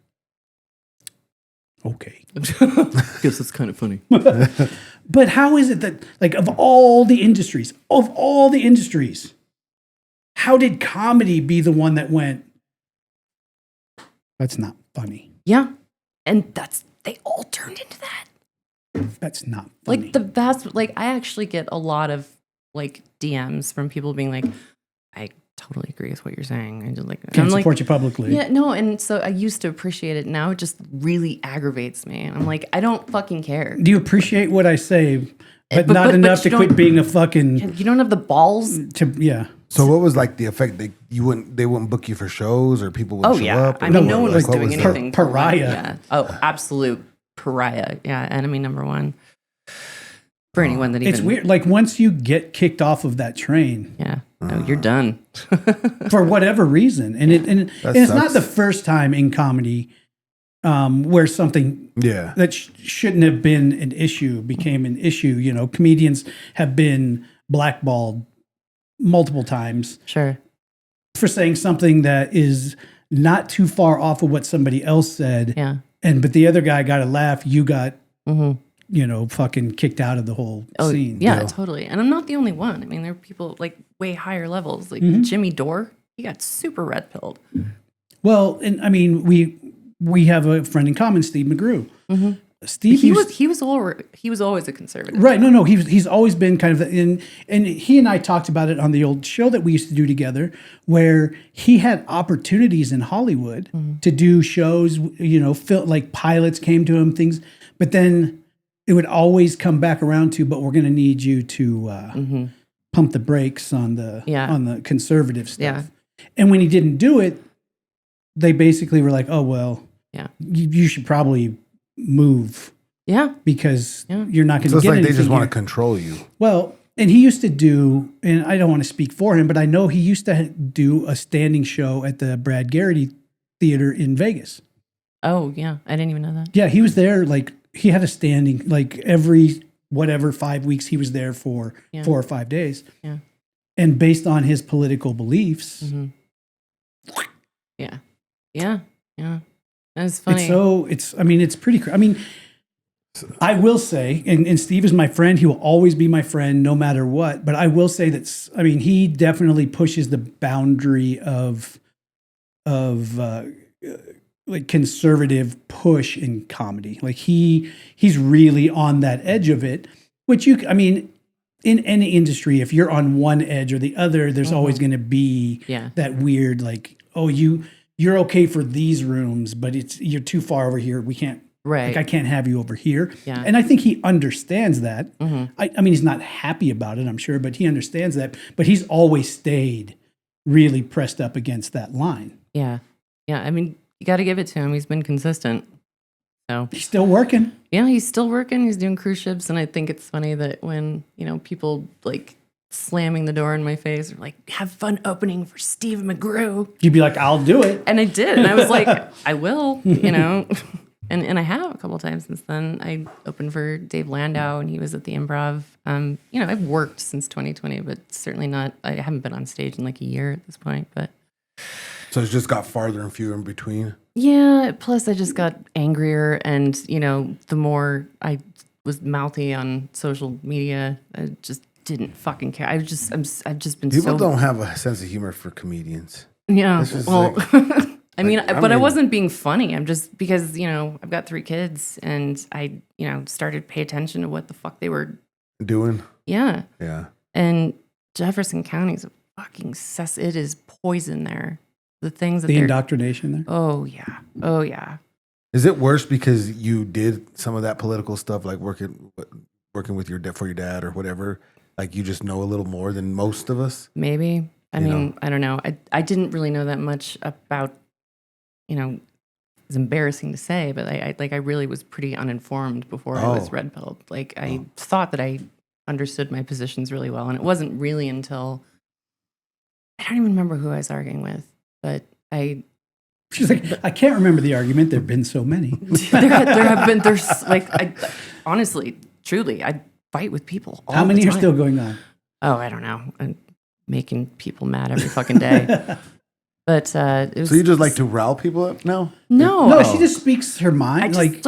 okay. Guess that's kind of funny. But how is it that, like, of all the industries, how did comedy be the one that went, that's not funny. Yeah. And they all turned into that. That's not funny. Like I actually get a lot of like DMs from people being like, I totally agree with what you're saying. And just like, Can't I'm like, support you publicly. yeah, no. And so I used to appreciate it. Now it just really aggravates me. And I'm like, I don't fucking care. Do you appreciate what I say, but But- not but enough you to quit don't- being a fucking, You don't have the balls. yeah. So what was like the effect? They wouldn't book you for shows, or people wouldn't Oh show yeah. up? Or I mean, No, no one like, was what doing was that? anything. for me. Pariah. Yeah. Oh, absolute pariah. Yeah. Enemy number one. For anyone that even. It's weird. Like once you get kicked off of that train Yeah. No, you're done. for whatever reason, and it's not sucks. the first time in comedy where something Yeah. that shouldn't have been an issue became an issue. You know, comedians have been blackballed multiple times Sure. for saying something that is not too far off of what somebody else said. Yeah. But the other guy got a laugh. You got, Mm-hmm. you know, fucking kicked out of the whole Oh, scene. yeah, totally. And I'm not the only one. I mean, there are people like way higher levels. Like Mm-hmm. Jimmy Dore, he got super red pilled. Well, and I mean, we have a friend in common, Steve McGrew. Mm-hmm. Steve He used- was always a conservative. right. No, he's always been kind of and he and I talked about it on the old show that we used to do together, where he had opportunities in Hollywood to do shows. You know, like pilots came to him, things, but then it would always come back around to, but we're going to need you to pump the brakes on the conservative stuff. Yeah. And when he didn't do it, they basically were like, "Oh well, Yeah. you should probably move Yeah. because Yeah. you're not going So to it's get like they anything just want to here." control you. Well, and he used to do, and I don't want to speak for him, but I know he used to do a standing show at the Brad Garrity Theater in Vegas. Oh, yeah. I didn't even know that. Yeah, he was there. Like he had a standing, like every 5 weeks he was there for Yeah. 4 or 5 days. Yeah. And based on his political beliefs, Mm-hmm. Yeah. Yeah. Yeah. That's funny. it's pretty, I mean, I will say, and Steve is my friend, he will always be my friend no matter what, but I will say that, I mean, he definitely pushes the boundary of like conservative push in comedy. Like he's really on that edge of it, which I mean, in any industry, if you're on one edge or the other, there's always going to be Yeah. that weird, like, oh, you you're okay for these rooms, but you're too far over here. We can't. Right. Like I can't have you over here. Yeah. And I think he understands that. I mean, he's not happy about it, I'm sure, but he understands that. But he's always stayed really pressed up against that line. Yeah. Yeah. I mean, you got to give it to him. He's been consistent. So He's still working. yeah, he's still working. He's doing cruise ships. And I think it's funny that when, people like slamming the door in my face or like, have fun opening for Steve McGrew. You'd be like, I'll do it. And I did. And I was like, I will, And I have a couple times since then. I opened for Dave Landau, and he was at the Improv. I've worked since 2020, but certainly not. I haven't been on stage in like a year at this point. But So it's just got farther and fewer in between. yeah. Plus, I just got angrier, and the more I was mouthy on social media, I just didn't fucking care. I've just been People so don't have a sense of humor for comedians. yeah. It's just Well. like- I wasn't being funny. I'm just because, I've got 3 kids and I, started to pay attention to what the fuck they were. Doing? Yeah. Yeah. And Jefferson County is a fucking cess. It is poison there. The things that The they're. indoctrination there. Oh, yeah. Oh, yeah. Is it worse because you did some of that political stuff, like working with your dad or whatever? Like you just know a little more than most of us? Maybe. I You mean, know? I don't know. I didn't really know that much about, it's embarrassing to say, but I really was pretty uninformed before I was red pilled. Like I thought that I understood my positions really well. And it wasn't really until, I don't even remember who I was arguing with, but She's like, I can't remember the argument. There have been so many. Honestly, truly, I fight with people all How many the are time. still going on? Oh, I don't know. I'm making people mad every fucking day. But it was. So you just like to rile people up now? No, No, she just speaks her mind. I just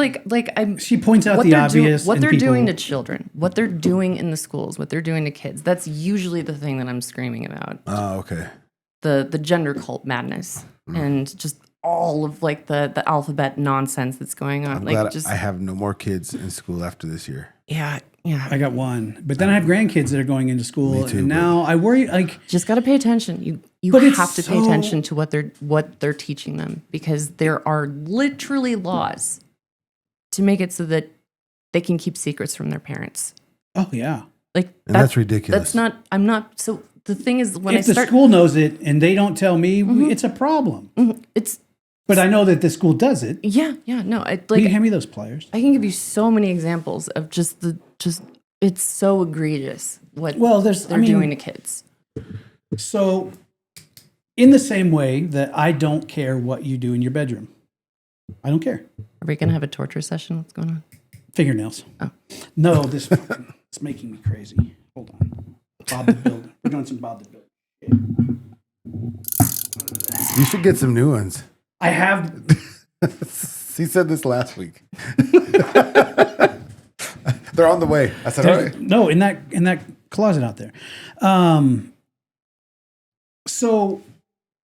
I'm. she points out what the they're obvious. what and they're people- doing to children, what they're doing in the schools, what they're doing to kids. That's usually the thing that I'm screaming about. Oh, okay. The gender cult madness and just all of like the alphabet nonsense that's going on. I'm like glad just I have no more kids in school after this year. yeah. I got one, but then I have grandkids that are going into school, Me too, and now I worry. Like, Just got to pay attention. You But it's have to pay so- attention to what they're teaching them because there are literally laws to make it so that they can keep secrets from their parents. oh yeah, And that's ridiculous. That's not. I'm not. So the thing is, when if I the start, school knows it and they don't tell me, it's a problem. it's But I know that the school does it. yeah. No, I Will you like. hand me those pliers? I can give you so many examples of just it's so egregious what they're doing to kids. So, in the same way that I don't care what you do in your bedroom, I don't care. Are we gonna have a torture session? What's going on? Fingernails. Oh. No, it's making me crazy. Hold on. Bob the Builder. We're doing some Bob the Builder. You should get some new ones. I have. He said this last week. They're on the way. I said, all right. No, in that closet out there. So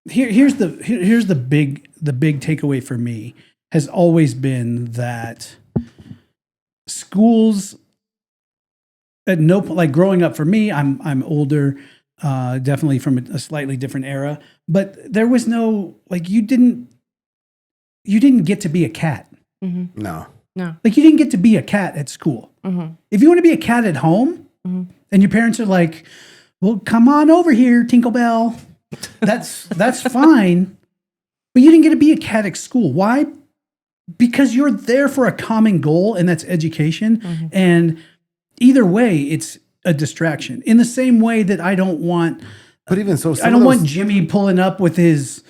here's the big takeaway for me has always been that schools at no point, like growing up for me, I'm older, definitely from a slightly different era, but there was no, like, you didn't get to be a cat. No. Like, you didn't get to be a cat at school. If you want to be a cat at home and your parents are like, well, come on over here, Tinkerbell. That's fine. But you didn't get to be a cat at school. Why? Because you're there for a common goal, and that's education. And either way, it's a distraction. In the same way that I don't want, But even so, I don't want Jimmy pulling up with his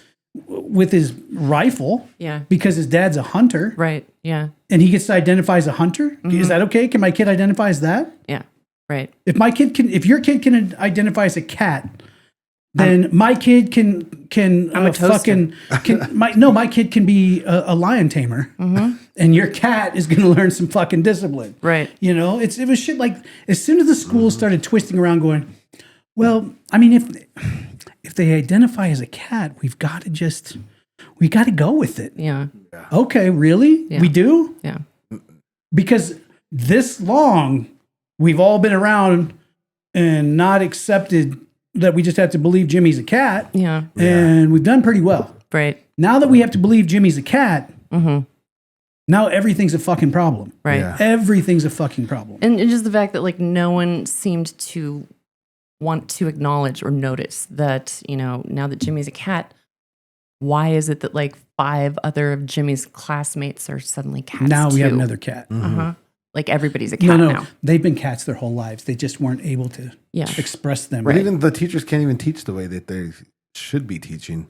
rifle. Yeah. Because his dad's a hunter. Right. Yeah. And he gets to identify as a hunter. Is that okay? Can my kid identify as that? Yeah. Right. If your kid can identify as a cat, then my kid can I'm a toaster. my kid can be a lion tamer, and your cat is going to learn some fucking discipline. Right. You know, it was shit like as soon as the schools started twisting around, going, well, I mean, if they identify as a cat, we got to go with it. Yeah. Okay, really? Yeah. We do? Yeah. Because this long, we've all been around and not accepted that we just have to believe Jimmy's a cat. Yeah. And we've done pretty well. Right. Now that we have to believe Jimmy's a cat, Mm-hmm. now everything's a fucking problem. Right. Yeah. Everything's a fucking problem. And just the fact that like no one seemed to want to acknowledge or notice that, you know, now that Jimmy's a cat, why is it that like 5 other of Jimmy's classmates are suddenly cats Now we have too? another cat. Uh-huh. Like everybody's a cat No, now. they've been cats their whole lives. They just weren't able to Yeah. express them. But Right? even the teachers can't even teach the way that they should be teaching.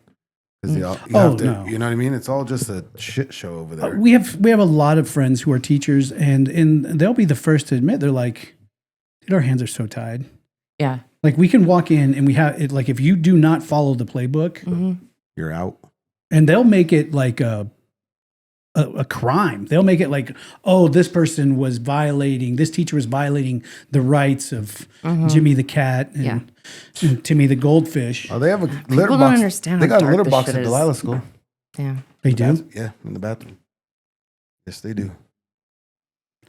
Because you Oh, have to, no. you know what I mean? It's all just a shit show over there. We have a lot of friends who are teachers, and they'll be the first to admit they're like, dude, our hands are so tied. Yeah. Like we can walk in and we have it. Like if you do not follow the playbook, Mm-hmm. You're out. and they'll make it like a crime. They'll make it like, oh, this teacher was violating the rights of Jimmy the cat and Timmy the goldfish. Oh, they have a litter don't box. understand They how got a litter dark this box shit at is. Delilah School. Yeah. They do. Yeah, in the bathroom. Yes, they do.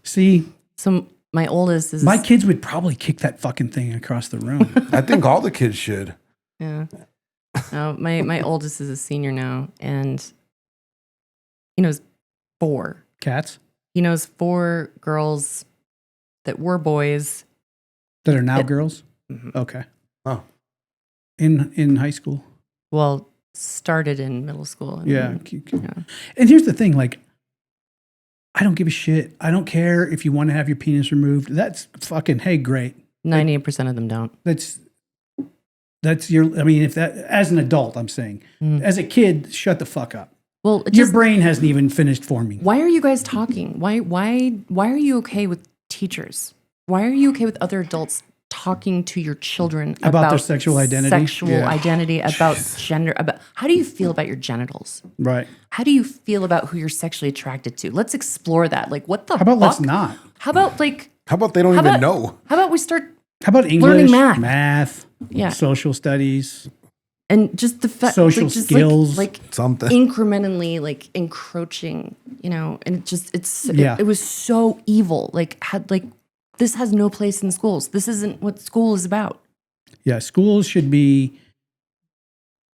See, So my oldest is my kids would probably kick that fucking thing across the room. I think all the kids should. Yeah. No, my oldest is a senior now, and he knows 4. Cats He knows 4 girls that were boys. that are now It- girls. Mhm. Okay. Oh. In high school. Well, started in middle school. And Yeah. yeah. And here's the thing, like, I don't give a shit. I don't care if you want to have your penis removed. That's fucking, hey, great. 98% of them don't. That's your, I mean, if that, as an adult, I'm saying, Mm. as a kid, shut the fuck up. Well, Your just, brain hasn't even finished forming. why are you guys talking? Why are you okay with teachers? Why are you okay with other adults talking to your children About their sexual identity? Sexual Yeah. identity, about gender, about how do you feel about your genitals? Right. How do you feel about who you're sexually attracted to? Let's explore that. Like, what the How about let's fuck? not? How about like How about they don't How even about- know? how about we start How about English, math. Yeah. social studies, and just the fact Social just skills. like Something. incrementally like encroaching, you know, and Yeah. it was so evil. Like this has no place in schools. This isn't what school is about. Yeah, schools should be,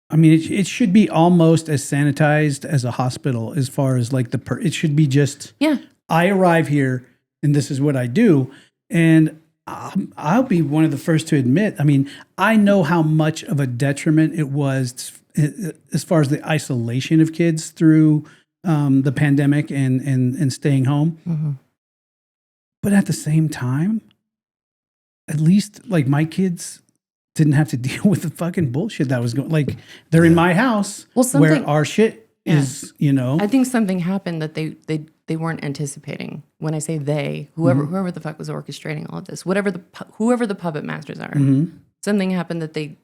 I mean, it should be almost as sanitized as a hospital as far as like it should be just, Yeah. I arrive here and this is what I do. And I'll be one of the first to admit, I mean, I know how much of a detriment it was as far as the isolation of kids through the pandemic and staying home. Mm-hmm. But at the same time, at least like my kids didn't have to deal with the fucking bullshit that was going. Like they're in my house Well, where something- our shit is, you know. I think something happened that they weren't anticipating. When I say they, whoever the fuck was orchestrating all of this, whoever the puppet masters are, something happened that they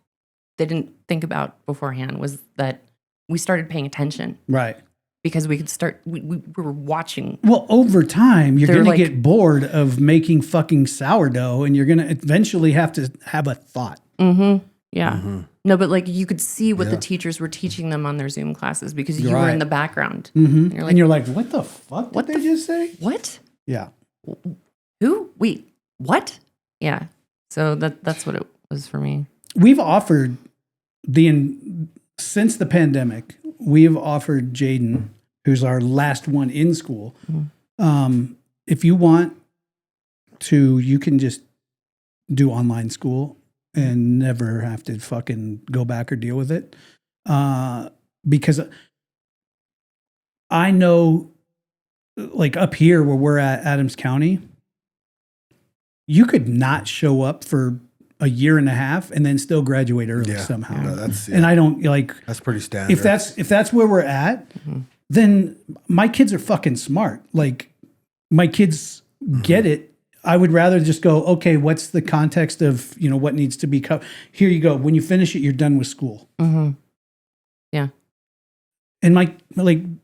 didn't think about beforehand, was that we started paying attention Right. because we could start. We were watching. Well, over time, you're They're going to like- get bored of making fucking sourdough, and you're going to eventually have to have a thought. Mm-hmm. Yeah. No, but like you could see what the teachers were teaching them on their Zoom classes because you were Right. in the background. Mm-hmm. You're like, And you're like, what the fuck What did they the just say? what? Yeah. Who? Wait, what? Yeah. So that's what it was for me. We've offered since the pandemic, we have offered Jaden, who's our last one in school, if you want to, you can just do online school and never have to fucking go back or deal with it. Because I know, like up here where we're at, Adams County, you could not show up for a year and a half and then still graduate early somehow. No, that's And I don't like, that's pretty standard. if that's where we're at, then my kids are fucking smart. Like my kids get it. I would rather just go, okay, what's the context of, you know, what needs to be covered? Here you go. When you finish it, you're done with school. Mm-hmm. Yeah. And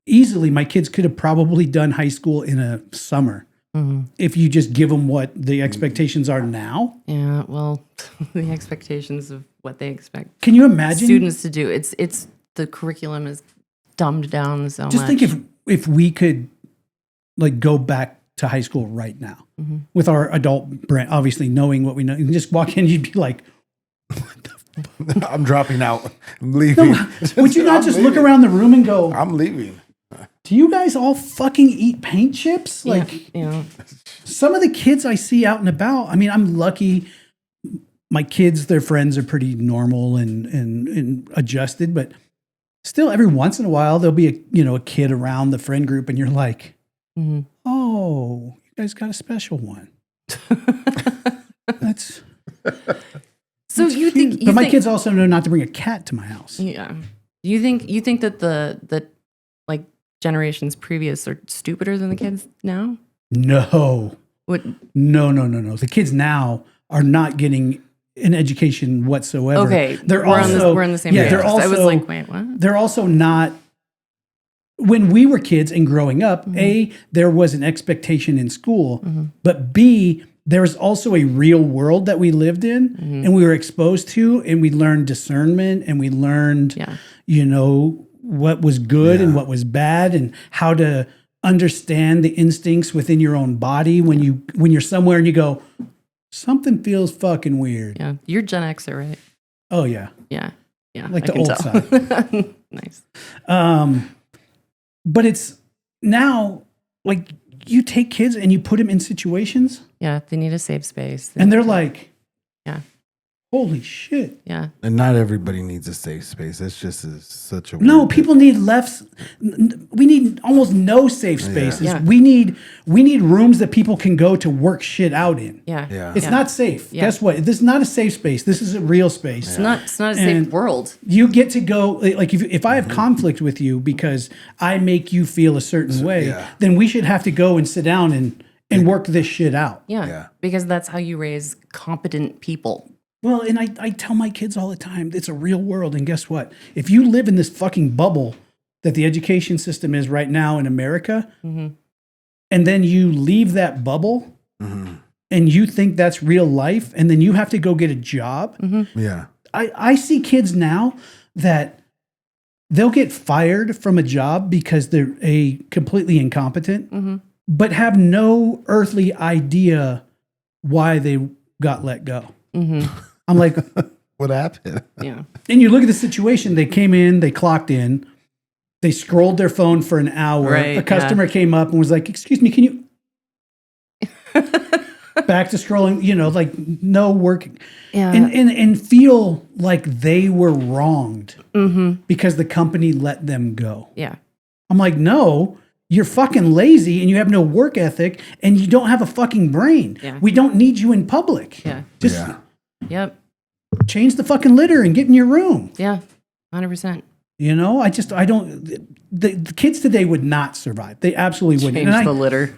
easily my kids could have probably done high school in a summer if you just give them what the expectations are now. Yeah. Well, the expectations of what they expect Can you imagine? students to do. It's the curriculum is dumbed down so Just much. think if we could like go back to high school right now with our adult brain, obviously knowing what we know, and just walk in, you'd be like, what the I'm dropping out. I'm leaving. No, would you not I'm just look leaving. around the room and go, I'm leaving. do you guys all fucking eat paint chips? Like, some of the kids I see out and about, I mean, I'm lucky. My kids, their friends are pretty normal and adjusted, but still every once in a while there'll be a kid around the friend group and you're like, oh, you guys got a special one. That's So you think, but my kids also know not to bring a cat to my house. Yeah. You think that the like generations previous are stupider than the kids now? No. What? No. The kids now are not getting an education whatsoever. Okay, They're we're also on the same yeah. page. They're also I was like, wait, what? They're also not. When we were kids and growing up, A, there was an expectation in school, but B, there's also a real world that we lived in and we were exposed to, and we learned discernment, and we learned, what was good and what was bad, and how to understand the instincts within your own body when you're somewhere and you go, something feels fucking weird. Yeah, you're Gen Xer, right? Oh yeah. Yeah. Like I the old side. Nice. But it's now like you take kids and you put them in situations Yeah, they need a safe space. and they're like, Yeah. holy shit. Yeah. And not everybody needs a safe space. That's just such a No, weird people need we need almost no safe spaces. Yeah. We need rooms that people can go to work shit out in. Yeah. Yeah. It's not safe. Yeah. Guess what? This is not a safe space. This is a real space. It's not a And safe world. You get to go, like if I have conflict with you because I make you feel a certain way, then we should have to go and sit down and work this shit out. Yeah. Because that's how you raise competent people. Well, and I tell my kids all the time, it's a real world. And guess what? If you live in this fucking bubble that the education system is right now in America, and then you leave that bubble and you think that's real life, and then you have to go get a job. Yeah. I see kids now that they'll get fired from a job because they're completely incompetent, but have no earthly idea why they got let go. I'm like, What happened? Yeah. and you look at the situation. They came in, they clocked in, they scrolled their phone for an hour. Right, A customer came up and was like, "Excuse me, can you?" Back to scrolling, like no work, Yeah. and feel like they were wronged because the company let them go. Yeah. I'm like, no, you're fucking lazy and you have no work ethic and you don't have a fucking brain. Yeah. We don't need you in public. Yeah. Just Yep. change the fucking litter and get in your room. Yeah. 100%. I don't, the kids today would not survive. They absolutely wouldn't. Change And the litter.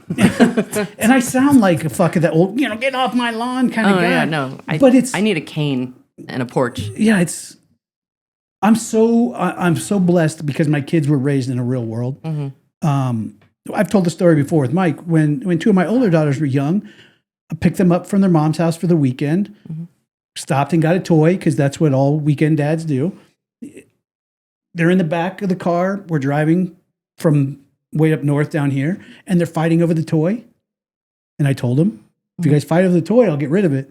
and I sound like a fucking that old, get off my lawn kind of Oh guy. yeah, no. I need a cane and a porch. Yeah, I'm so blessed because my kids were raised in a real world. I've told the story before with Mike. When two of my older daughters were young, I picked them up from their mom's house for the weekend, stopped and got a toy because that's what all weekend dads do. They're in the back of the car. We're driving from way up north down here, and they're fighting over the toy. And I told them, if you guys fight over the toy, I'll get rid of it.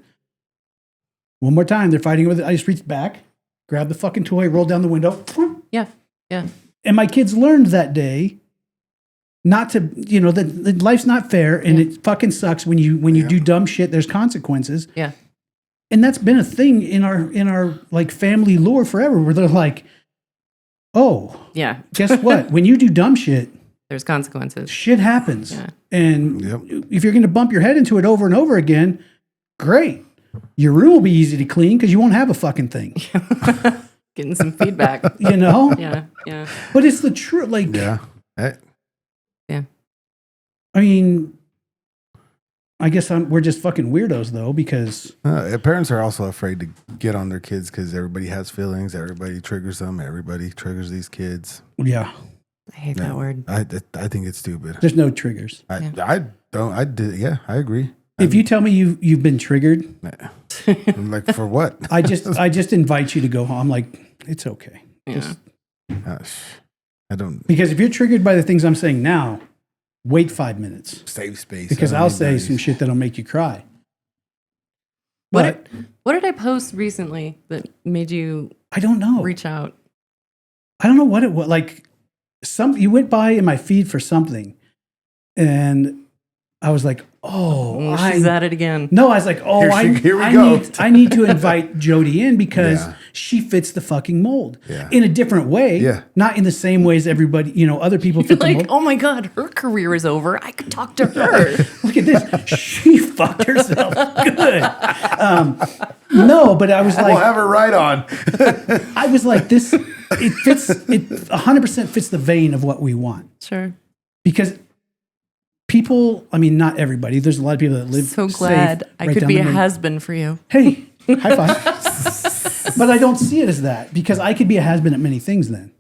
One more time, they're fighting over it. I just reached back, grabbed the fucking toy, rolled down the window. Yeah. Yeah. And my kids learned that day not to, that life's not fair and it fucking sucks when you do dumb shit. There's consequences. Yeah. And that's been a thing in our like family lore forever, where they're like, oh, Yeah. guess what? When you do dumb shit, There's consequences. shit happens. Yeah. And Yep. if you're going to bump your head into it over and over again, great. Your room will be easy to clean because you won't have a fucking thing. Getting some feedback. Yeah. Yeah. But it's the truth. Like, Yeah. I mean, I guess we're just fucking weirdos though, because Parents are also afraid to get on their kids because everybody has feelings. Everybody triggers them. Everybody triggers these kids. yeah, I hate that word. I think it's stupid. there's no triggers. I agree. If you tell me you've been triggered, I'm like, for what? I just invite you to go home. I'm like, it's okay. Yeah. I don't Because if you're triggered by the things I'm saying now, wait 5 minutes save space. because I don't I'll need say that. some shit that'll make you cry. But What did I post recently that made you I don't know. reach out? I don't know what it was. Like, you went by in my feed for something, and I was like, oh, She's at it again. No, I was like, oh, Here we go. I need to invite Jodie in because Yeah. she fits the fucking mold Yeah. in a different way. Yeah. Not in the same way as everybody, other people fit the Like, mold. oh my God, her career is over. I could talk to her. Look at this. She fucked herself good. No, but I was We'll like, have her right on. I was like, it 100% fits the vein of what we want. Sure. Because people, I mean, not everybody, there's a lot of people that live So safe glad I right could down be the a middle. husband for you. Hey, high five. But I don't see it as that because I could be a has-been at many things then.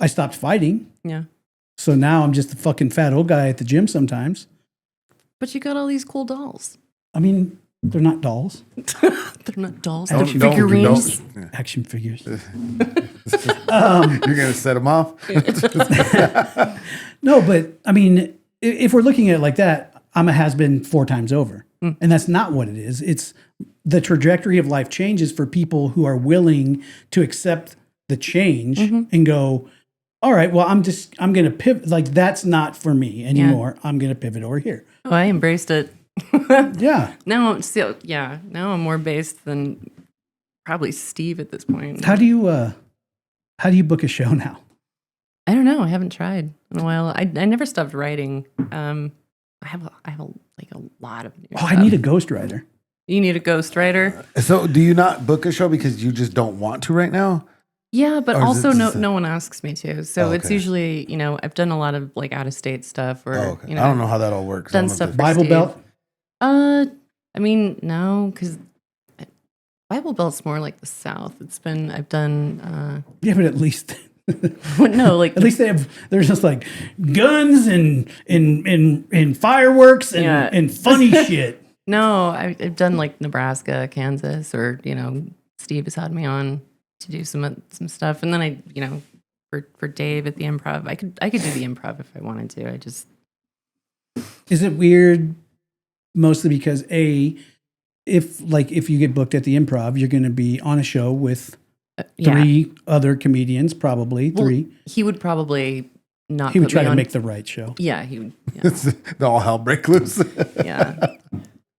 I stopped fighting. Yeah. So now I'm just a fucking fat old guy at the gym sometimes. But you got all these cool dolls. I mean, they're not dolls, They're not dolls. They're Don't- figurines. action figures. You're gonna set them off. No, but I mean, if we're looking at it like that, I'm a has-been 4 times over. And that's not what it is. It's the trajectory of life changes for people who are willing to accept the change and go, all right, well, I'm going to pivot. Like, that's not for me anymore. I'm going to pivot over here. Oh, I embraced it. Yeah. Now I'm more based than probably Steve at this point. How do you book a show now? I don't know. I haven't tried in a while. I never stopped writing. I have a lot of new Oh, stuff. I need a ghostwriter. You need a ghostwriter? So, do you not book a show because you just don't want to right now? Yeah, but Or is also it no just no one asks me to. So Oh, it's okay. usually, I've done a lot of like out of state stuff or Oh, okay. you know, I don't know how that all works. I done don't know stuff if for Bible Steve. Belt? I mean, no, because Bible Belt's more like the South. I've done Yeah, but at least no, like at least there's just like guns and fireworks and, Yeah. and funny shit. no, I've done like Nebraska, Kansas, or Steve has had me on to do some stuff, and then for Dave at the Improv, I could do the Improv if I wanted to. I just Is it weird mostly because if you get booked at the Improv, you're going to be on a show with yeah. 3 other comedians, probably Well, 3. He would probably not. He would put try me to on. make the right show. Yeah, he would. Yeah. the all hell break loose. yeah.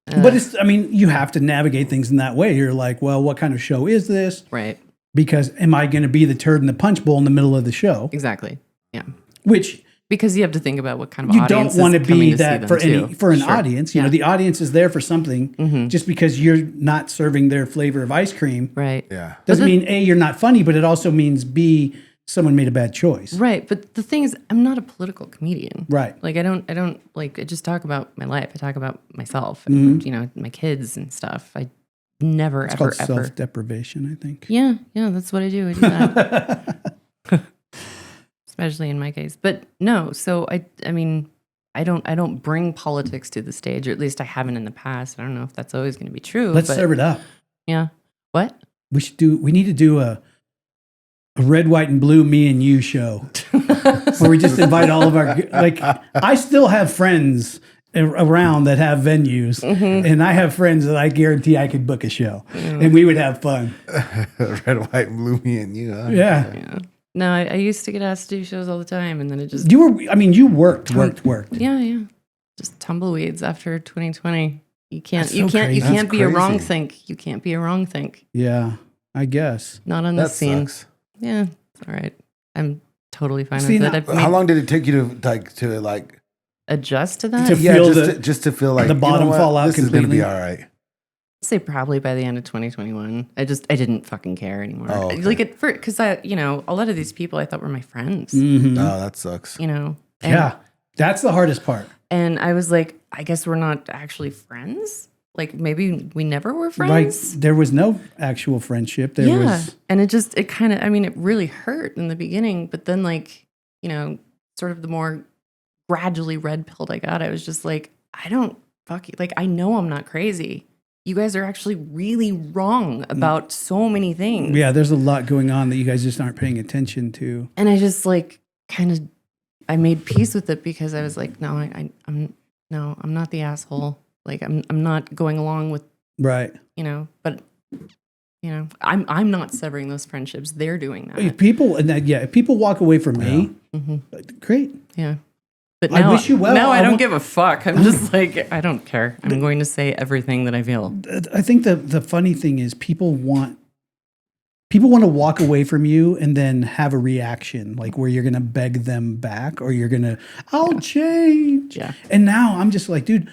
But you have to navigate things in that way. You're like, well, what kind of show is this? Right. Because am I going to be the turd in the punch bowl in the middle of the show? Exactly. Yeah. Which Because you have to think about what kind of you audience don't want to is coming be to see that them for too. an Sure. audience. You know, Yeah. the audience is there for something. Just because you're not serving their flavor of ice cream Right. Yeah. doesn't mean A, you're not funny, but it also means B, someone made a bad choice. Right. But the thing is, I'm not a political comedian. Right. Like I just talk about my life. I talk about myself, my kids and stuff. I never, It's ever, called ever. self-deprivation, I think. Yeah. That's what I do. I do that. Especially in my case. But no, so I don't bring politics to the stage, or at least I haven't in the past. I don't know if that's always going to be true. Let's but serve it up. Yeah. What? We need to do a red, white, and blue me and you show where we just invite all of our, like, I still have friends around that have venues, and I have friends that I guarantee I could book a show, and we would have fun. Red, white, and blue, me and you. Huh? Yeah. Yeah. No, I used to get asked to do shows all the time, and then it just You worked. yeah, just tumbleweeds after 2020. You can't That's so crazy. you can't That's be a wrong crazy. think. You can't be a wrong think. Yeah, I guess. Not on That this scene. sucks. Yeah, it's all right. I'm totally fine See, with now- it. I've How made, long did it take you to adjust to that. To yeah, feel just to feel like the bottom what? fall out This is gonna completely? be all right. I'd say probably by the end of 2021. I didn't fucking care anymore. Oh, okay. Like it because a lot of these people I thought were my friends. Mhm. Oh, that sucks. And, Yeah, that's the hardest part. And I was like, I guess we're not actually friends. Like maybe we never were Like friends. there was no actual friendship. There was. And it kind of, it really hurt in the beginning, but then sort of the more gradually red pilled I got, I was just like, I don't fuck you. Like, I know I'm not crazy. You guys are actually really wrong about so many things. Yeah, there's a lot going on that you guys just aren't paying attention to. And I just I made peace with it because I was like, no, I'm not the asshole. Like I'm not going along with, Right. but I'm not severing those friendships. They're doing that. If people if people walk away from me, great. Yeah. But I now, wish you well. Now I don't won't- give a fuck. I'm just like, I don't care. I'm going to say everything that I feel. I think the funny thing is people want to walk away from you and then have a reaction, like where you're going to beg them back or you're going to, I'll change. Yeah. And now I'm just like, dude,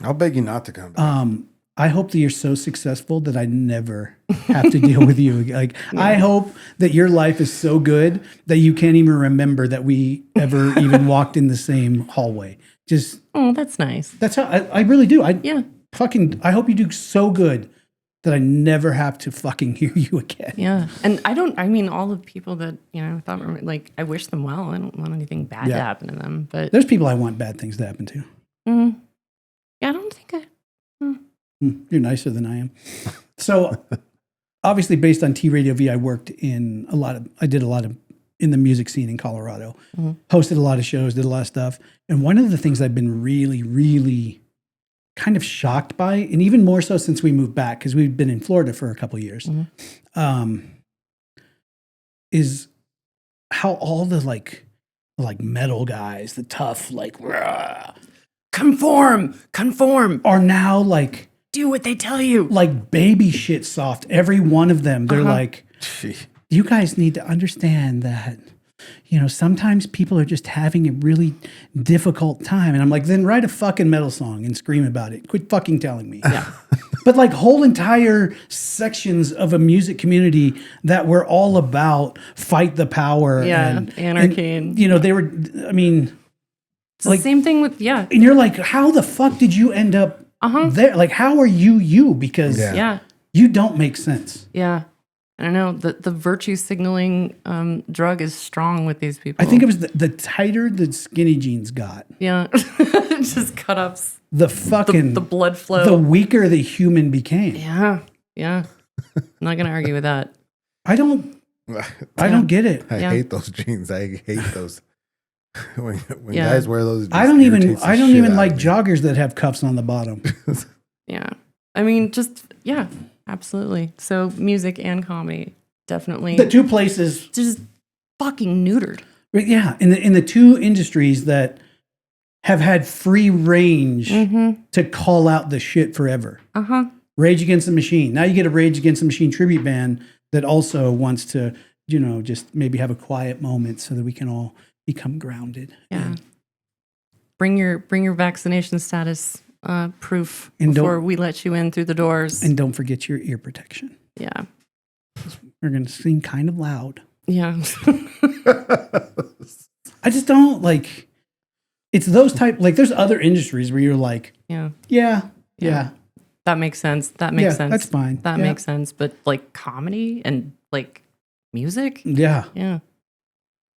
I'll beg you not to come back. I hope that you're so successful that I never have to deal with you. Like, I hope that your life is so good that you can't even remember that we ever even walked in the same hallway. Just, Oh, that's nice. that's how I really do. I hope you do so good that I never have to fucking hear you again. Yeah. And all the people that, I thought were like, I wish them well. I don't want anything bad to happen to them. But There's people I want bad things to happen to. yeah, I don't think You're nicer than I am. So obviously based on T Radio V, I did a lot of in the music scene in Colorado, hosted a lot of shows, did a lot of stuff. And one of the things I've been really, really kind of shocked by, and even more so since we moved back, because we've been in Florida for a couple of years, is how all the like metal guys, the tough, like, rah, conform, are now like, do what they tell you. like baby shit soft. Every one of them, they're like, Gee. you guys need to understand that, sometimes people are just having a really difficult time. And I'm like, then write a fucking metal song and scream about it. Quit fucking telling me. Yeah. But like whole entire sections of a music community that were all about fight the power. Yeah, and anarchy. And they were, I mean, it's the same thing with, and you're like, how the fuck did you end up there? Like, how are you? Because Yeah. you don't make sense. Yeah. I don't know. The virtue signaling drug is strong with these people. I think it was the tighter the skinny jeans got, Yeah. Just cut ups. the fucking The blood flow. the weaker the human became. Yeah. Yeah. I'm not going to argue with that. I don't get it. I Yeah. hate those jeans. I hate those. when Yeah. guys wear those, it I just don't even irritates the shit out like of me. joggers that have cuffs on the bottom. Yeah. I mean, absolutely. So music and comedy, definitely. The two places, Just fucking neutered. in the two industries that have had free range to call out the shit forever. Rage Against the Machine. Now you get a Rage Against the Machine tribute band that also wants to, just maybe have a quiet moment so that we can all become grounded. Yeah. Bring your vaccination status proof And before don't- we let you in through the doors. And don't forget your ear protection. Yeah. We're going to sing kind of loud. Yeah. I just don't like, it's those type, like there's other industries where you're like, Yeah. yeah. That makes sense. That makes Yeah, sense. that's fine. That Yeah. makes sense. But like comedy and like music? Yeah. Yeah.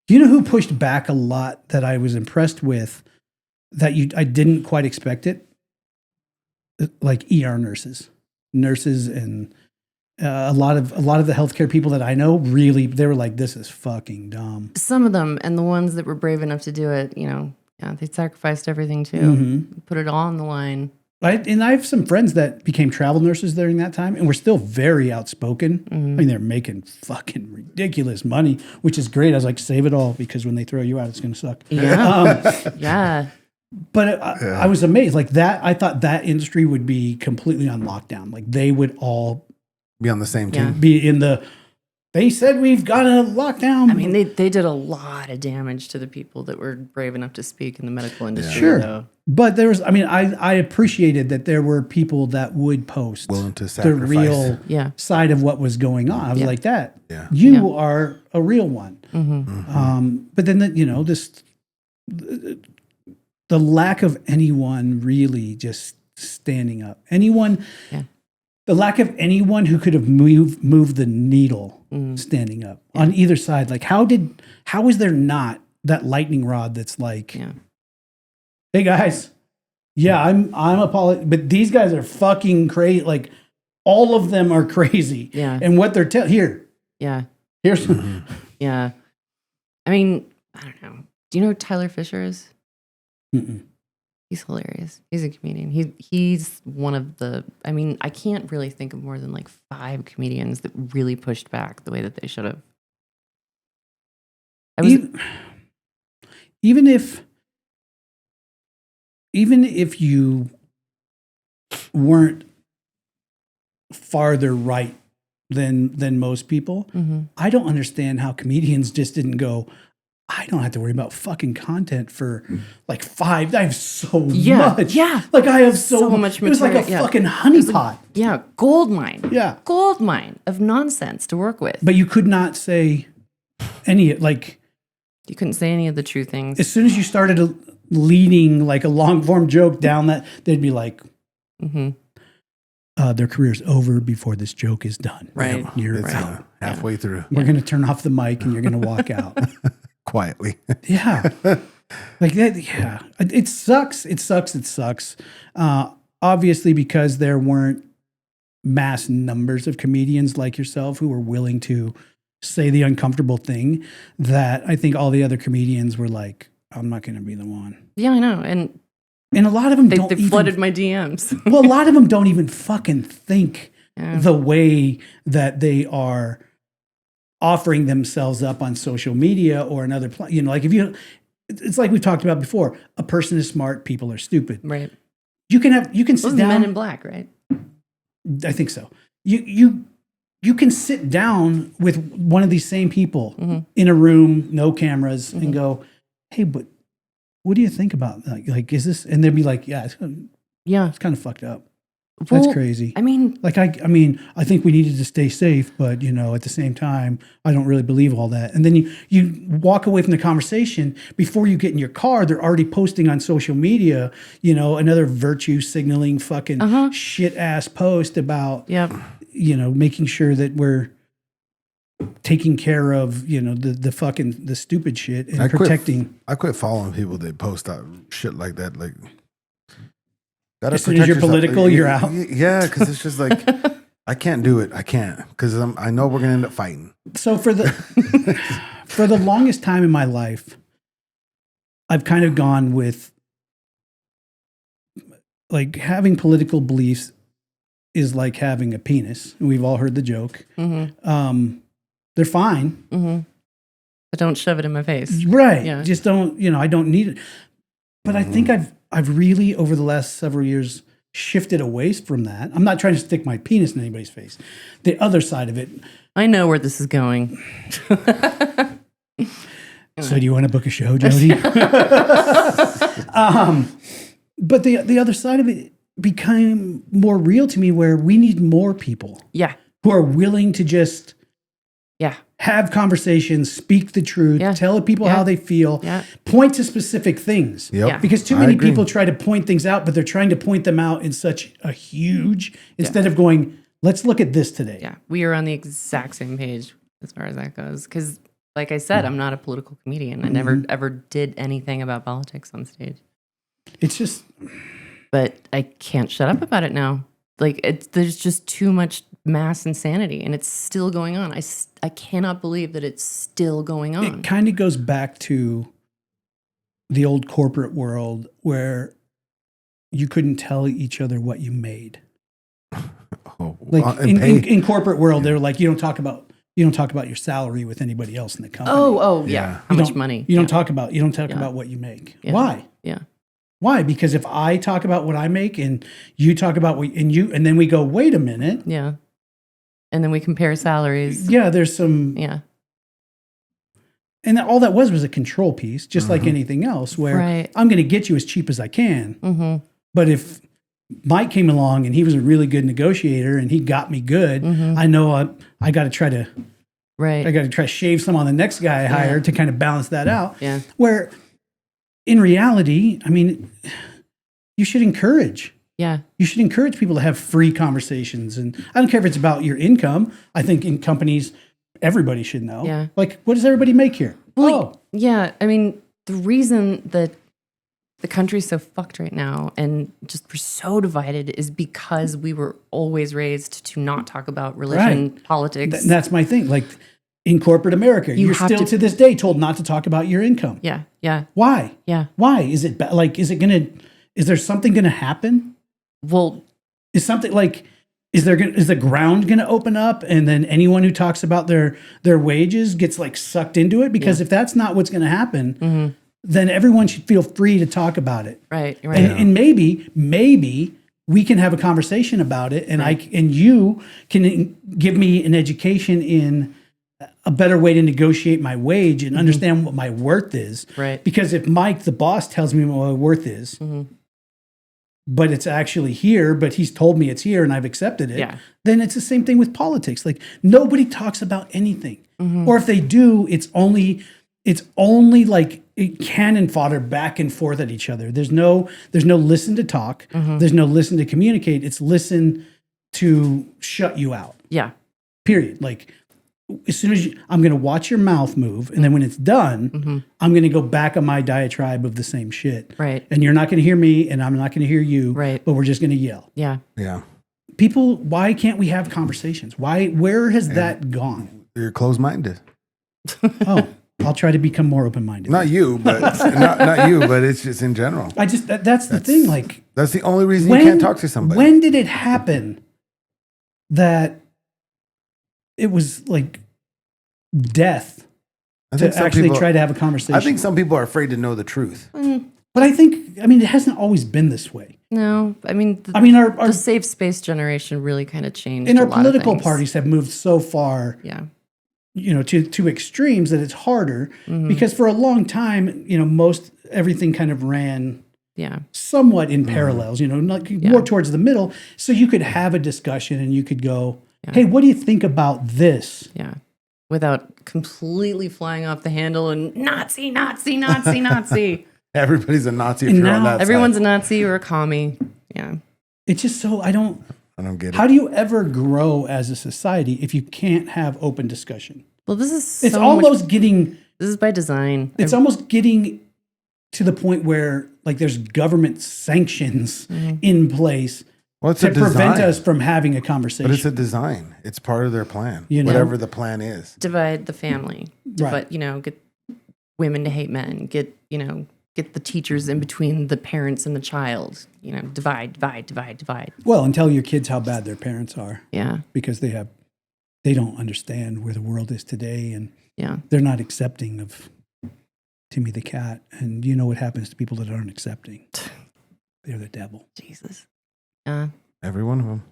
You know who pushed back a lot that I was impressed with that I didn't quite expect it? Like ER nurses and a lot of the healthcare people that I know really, they were like, this is fucking dumb. Some of them, and the ones that were brave enough to do it, they sacrificed everything too. Put it all on the line. And I have some friends that became travel nurses during that time and were still very outspoken. I mean, they're making fucking ridiculous money, which is great. I was like, save it all because when they throw you out, it's going to suck. Yeah. Yeah. But I was amazed. Like that, I thought that industry would be completely on lockdown. Like they would all Be on the same team. be in they said we've got a lockdown. I mean, they did a lot of damage to the people that were brave enough to speak in the medical industry. Sure. Though. But there was, I appreciated that there were people that would post Willing to the sacrifice. real Yeah. side of what was going on. I was Yeah. like, that, Yeah. you are a real one. Mm-hmm. But then, the lack of anyone really just standing up. The lack of anyone who could have moved the needle standing up on either side. Like, how is there not that lightning rod that's like, hey guys, I'm but these guys are fucking crazy. Like, all of them are crazy. Yeah. And what they're here's Yeah. I mean, I don't know. Do you know who Tyler Fisher is? Mm-mm. He's hilarious. He's a comedian. He's one of the, I mean, I can't really think of more than like 5 comedians that really pushed back the way that they should have. Even if you weren't farther right than most people, I don't understand how comedians just didn't go, I don't have to worry about fucking content for like 5. I have so much. Yeah. Like I have so much material. It was like a fucking honeypot. Yeah. Gold mine. Yeah. Gold mine of nonsense to work with. But you could not say any, like, You couldn't say any of the true things. as soon as you started leading like a long form joke down that, they'd be like, their career's over before this joke is done. Right. You're It's out. halfway through. We're going to turn off the mic and you're going to walk out. Quietly. Yeah. Like that. Yeah. It sucks. It sucks. Obviously, because there weren't mass numbers of comedians like yourself who were willing to say the uncomfortable thing, that I think all the other comedians were like, I'm not going to be the one. Yeah, I know. And a lot of them they don't flooded my DMs. well, a lot of them don't even fucking think Yeah. the way that they are offering themselves up on social media or another, like it's like we've talked about before. A person is smart, people are stupid. Right. You can Those sit are down. Men in Black, right? I think so. You can sit down with one of these same people in a room, no cameras, and go, hey, but what do you think about that? Like, is this? And they'd be like, yeah, it's kind of fucked up. That's crazy. I mean, Like, I think we needed to stay safe, but, at the same time, I don't really believe all that. And then you walk away from the conversation. Before you get in your car, they're already posting on social media, another virtue signaling fucking shit ass post about, making sure that we're taking care of, the stupid shit and protecting. I quit following people that post out shit like that. Like, As soon as you're political, you're out. Yeah, because it's just like, I can't do it. I can't, because I know we're gonna end up fighting. So for the longest time in my life, I've kind of gone with, like, having political beliefs is like having a penis. We've all heard the joke. They're fine. but don't shove it in my face. Right. Yeah. Just don't, I don't need it. But I think I've really, over the last several years, shifted away from that. I'm not trying to stick my penis in anybody's face. The other side of it. I know where this is going. So do you want to book a show, Jodie? But the other side of it became more real to me, where we need more people Yeah. who are willing to just Yeah. have conversations, speak the truth, Yeah. tell people Yeah. how they feel, Yeah. point to specific things. Yep. Yeah. Because too I many agree. people try to point things out, but they're trying to point them out in such a huge, instead of going, let's look at this today. Yeah. We are on the exact same page as far as that goes. Because, like I said, I'm not a political comedian. I never ever did anything about politics on stage. It's just, But I can't shut up about it now. Like, there's just too much mass insanity, and it's still going on. I cannot believe that it's still going on. it kind of goes back to the old corporate world where you couldn't tell each other what you made. Oh, Like and pay. in corporate world, they're like, you don't talk about your salary with anybody else in the company. Oh, yeah. Yeah. How You much don't- money? You don't Yeah. talk about what you make. Yeah. Why? Yeah. Why? Because if I talk about what I make and you talk about and then we go, wait a minute. Yeah. And then we compare salaries. Yeah, there's some, Yeah. and all that was a control piece, just like anything else, where Right. I'm going to get you as cheap as I can. Mm-hmm. But if Mike came along and he was a really good negotiator and he got me good, I know I got to try to Right. shave some on the next guy I hire to kind of balance that out. Yeah. Where in reality, I mean, you should encourage. Yeah. You should encourage people to have free conversations. And I don't care if it's about your income. I think in companies, everybody should know. Yeah. Like, what does everybody make here? Well, yeah. I mean, the reason that the country's so fucked right now and just we're so divided is because we were always raised to not talk about religion, politics. That's my thing. Like in corporate America, You you're have still to this day told not to talk about your income. Yeah. Yeah. Why? Yeah. Why? Is it like, is it going to, is there something going to happen? Well, Is something like, is the ground going to open up and then anyone who talks about their wages gets like sucked into it? Because if that's not what's going to happen, then everyone should feel free to talk about it. right. And maybe we can have a conversation about it, and and you can give me an education in a better way to negotiate my wage and understand what my worth is. Right. Because if Mike, the boss, tells me what my worth is, but it's actually here, but he's told me it's here and I've accepted it, then it's the same thing with politics. Like nobody talks about anything. Or if they do, it's only like cannon fodder back and forth at each other. There's no listen to talk. There's no listen to communicate. It's listen to shut you out. Yeah. Period. Like as soon as I'm going to watch your mouth move, and then when it's done, I'm going to go back on my diatribe of the same shit. Right. And you're not going to hear me, and I'm not going to hear you. Right. But we're just going to yell. Yeah. Yeah. People, why can't we have conversations? Where has that gone? You're closed-minded. Oh, I'll try to become more open-minded. Not you, but not you, but it's just in general. I just that's the thing. Like That's the only reason you can't talk to somebody. When did it happen that it was like death I to think some actually people- try to have a conversation? I think some people are afraid to know the truth. but I mean, it hasn't always been this way. No, I mean, Our the safe space generation really kind of changed. and our a lot of political things. parties have moved so far, Yeah. to extremes that it's harder because for a long time, most everything kind of ran Yeah. somewhat in parallels, more towards the middle. So you could have a discussion and you could go, hey, what do you think about this? Yeah. Without completely flying off the handle and Nazi, Nazi, Nazi, Nazi. Everybody's a Nazi if And you're on now that Everyone's side. a Nazi or a commie. Yeah. It's just so I don't get it. how do you ever grow as a society if you can't have open discussion? Well, this is It's so almost much, getting this is by design. it's almost getting to the point where like there's government sanctions in place Well, it's to a design. prevent us from having a conversation. But it's a design. It's part of their plan. You know? Whatever the plan is. Divide the family. Right. Get women to hate men. Get the teachers in between the parents and the child. Divide. Well, and tell your kids how bad their parents are Yeah. because they don't understand where the world is today and Yeah. they're not accepting of Timmy the cat. And you know what happens to people that aren't accepting? They're the devil. Jesus. Yeah. Every one of them.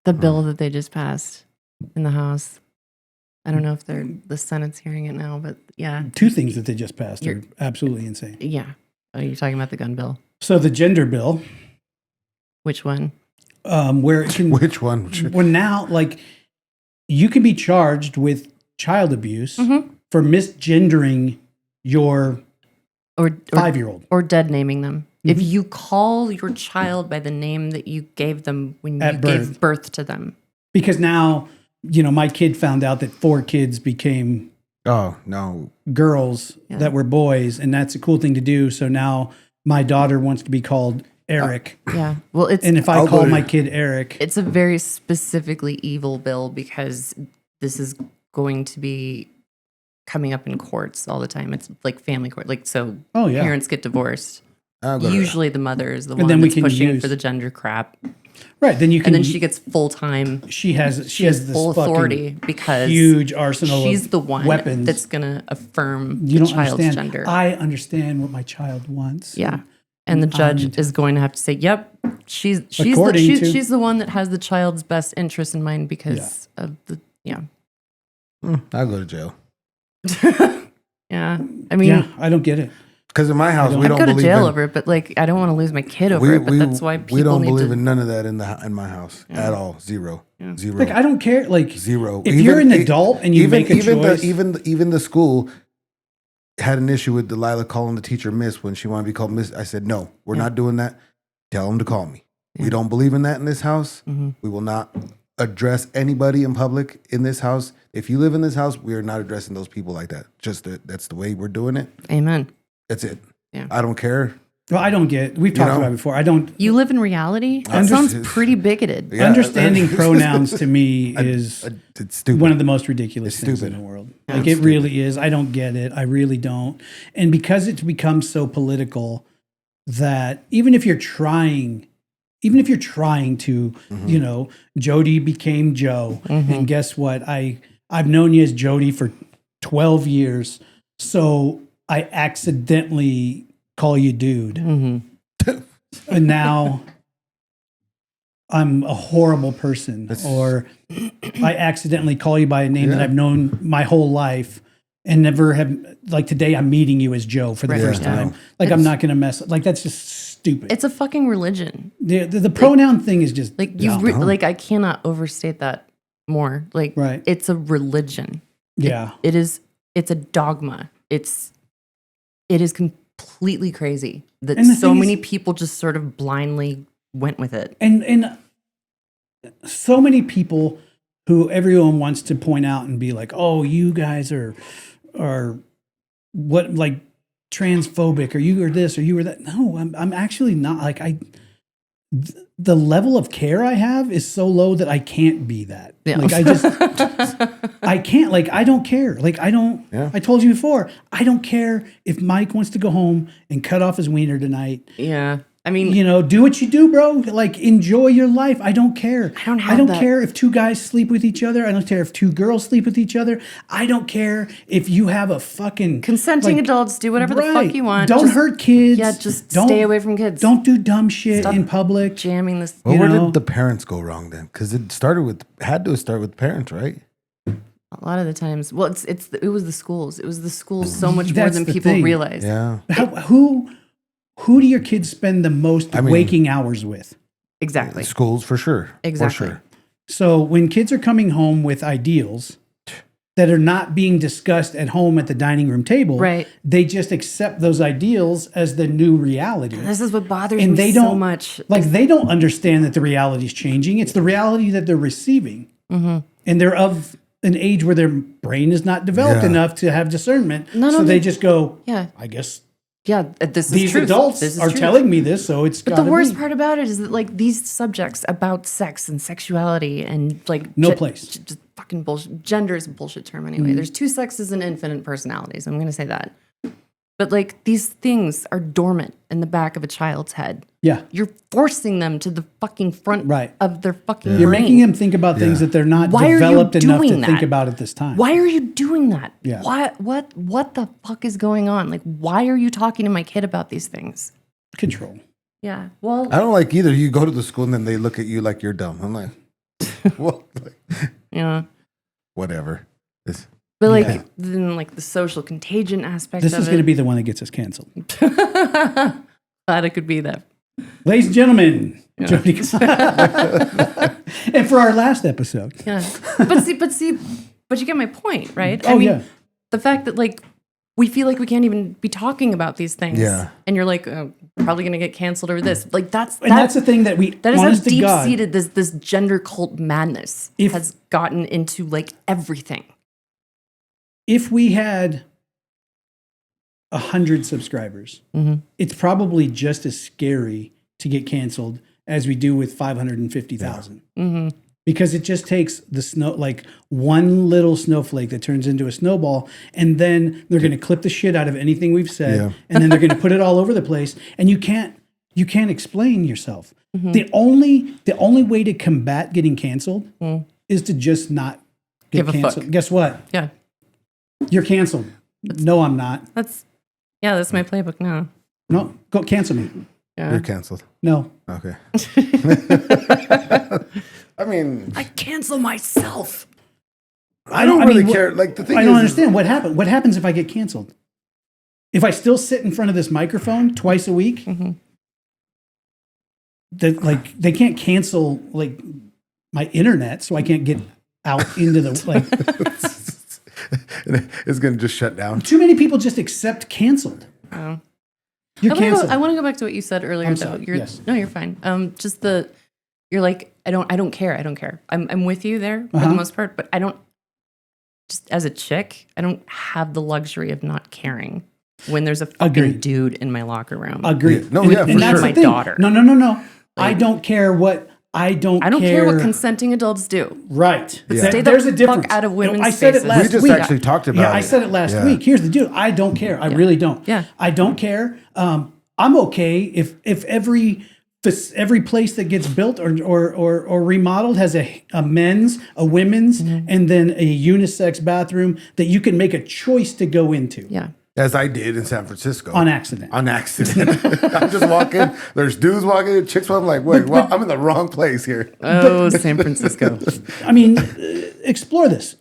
The bill that they just passed in the House. I don't know if the Senate's hearing it now, but yeah. Two things that they just passed are You're- absolutely insane. Yeah. Oh, you're talking about the gun bill. So the gender bill, Which one? where it can, Which one? when now, like, you can be charged with child abuse for misgendering your Or 5-year-old. or dead naming them. If you call your child by the name that you gave them when At you birth. gave birth to them. Because now, my kid found out that 4 kids became Oh, no. girls that were boys, and that's a cool thing to do. So now my daughter wants to be called Eric. Yeah. Well, And if I I'll call go to- my kid Eric, it's a very specifically evil bill because this is going to be coming up in courts all the time. It's like family court. Like, so Oh, yeah. parents get divorced. I'll go to Usually the mother is the And one then we that's can pushing use- for the gender crap. right, then you can. And then she gets full time. she has this Full fucking authority because huge arsenal she's of the one weapons. that's going to affirm You the don't child's understand. gender. I understand what my child wants. Yeah. And the judge is going to have to say, "Yep, she's According to- she's the one that has the child's best interest in mind because of the I'll go to jail. yeah." I mean, Yeah, I don't get it. Because in my house, we I'd don't go to believe jail in, over it, but like I don't want to lose my kid over it. But that's why people we don't need believe to. in none of that in my house at all. Zero. Like I don't care. Like Zero. If you're an adult and you make a choice, even the school had an issue with Delilah calling the teacher Miss when she wanted to be called Miss. I said, no, we're not doing that. Tell them to call me. We don't believe in that in this house. We will not address anybody in public in this house. If you live in this house, we are not addressing those people like that. That's the way we're doing it. Amen. That's it. Yeah. I don't care. well, I don't get. We've talked about it before. I don't. You live in reality. That sounds pretty bigoted. Yeah. Understanding pronouns to me is It's stupid. one of the most ridiculous It's things stupid. in the world. Like it really is. I don't get it. I really don't. And because it's become so political, that even if you're trying to, you know, Jodie became Joe, and guess what? I've known you as Jodie for 12 years, so I accidentally call you dude, and now I'm a horrible person, or I accidentally call you by a name that I've known my whole life and never have, like today I'm meeting you as Joe for the first time. Like I'm not going to mess, like that's just stupid. It's a fucking religion. The pronoun thing is just Like like I cannot overstate that more. Like it's a religion. Yeah. It's a dogma. It is completely crazy that so many people just sort of blindly went with it. And so many people who everyone wants to point out and be like, oh, you guys are what, like transphobic, or you are this or you are that. No, I'm actually not. Like the level of care I have is so low that I can't be that. Yeah. Like I can't, like, I don't care. Like I told you before, I don't care if Mike wants to go home and cut off his wiener tonight. Yeah. I mean, you know, do what you do, bro. Like, enjoy your life. I don't care. I don't care if two guys sleep with each other. I don't care if two girls sleep with each other. I don't care if you have a fucking consenting adults do whatever the fuck you want. Don't hurt kids. Yeah, just stay away from kids. Don't do dumb shit in public. Jamming this. Well, where did the parents go wrong then? Because it had to start with parents, right? A lot of the times, well, it was the schools. It was the schools so much more than people realize. Yeah. Who do your kids spend the most waking hours with? Exactly. Schools, for sure. Exactly. For sure. So when kids are coming home with ideals that are not being discussed at home at the dining room table, they just accept those ideals as the new reality. And this is what bothers me so much. Like, they don't understand that the reality is changing. It's the reality that they're receiving. And they're of an age where their brain is not developed enough to have discernment. So they just go, I guess. Yeah, this is these truth. adults are telling me this, so it's. But the worst part about it is that, like, these subjects about sex and sexuality and like no place, just fucking bullshit. Gender is a bullshit term anyway. There's two sexes and infinite personalities. I'm going to say that. But like, these things are dormant in the back of a child's head. Yeah, you're forcing them to the fucking front of their fucking brain. You're making them think about things that they're not developed enough to think about at this time. Why are you doing that? Yeah. What the fuck is going on? Like, why are you talking to my kid about these things? Control. Yeah. Well, I don't like either. You go to the school and then they look at you like you're dumb. I'm like, what? Yeah. Whatever. But like, then like the social contagion aspect this of is going to be the one that gets us canceled. Glad it could be that. Ladies and gentlemen, Jodee Calm. And for our last episode. Yeah. But you get my point, right? I mean, the fact that like we feel like we can't even be talking about these things. Yeah. And you're like, probably going to get canceled over this. Like that's the thing that is how deep-seated this gender cult madness has gotten into, like, everything. If we had 100 subscribers, it's probably just as scary to get canceled as we do with 550,000. Because it just takes one little snowflake that turns into a snowball, and then they're going to clip the shit out of anything we've said, and then they're going to put it all over the place, and you can't explain yourself. The only way to combat getting canceled is to just not get canceled. Guess what? Yeah. You're canceled. No, I'm not. That's my playbook now. No, go cancel me. Yeah. You're canceled. No. Okay. I mean, I cancel myself. I don't really care. Like, the thing I don't understand what happened. What happens if I get canceled? If I still sit in front of this microphone twice a week, that like they can't cancel like my internet, so I can't get out into the like. It's going to just shut down. Too many people just accept canceled. Oh. You're canceled. I want to go back to what you said earlier, I'm though. sorry. Yes. No, you're fine. You're like, I don't care. I'm with you there for the most part, but I don't, just as a chick, I don't have the luxury of not caring when there's a fucking dude in my locker room. Agreed. No, yeah, and that's my the thing. daughter. No. I don't care what. I don't care what consenting adults do. Right. But stay the fuck out of women's I said spaces. it last We just week. actually talked about it. I said it last week. Here's the deal. I don't care. I really don't. Yeah. I don't care. I'm okay if every place that gets built or remodeled has a men's, a women's, and then a unisex bathroom that you can make a choice to go into. Yeah. As I did in San Francisco. On accident. On accident. I just walk in, there's dudes walking in, chicks, I'm like, wait, well, I'm in the wrong place here. Oh, San Francisco. I mean, explore this.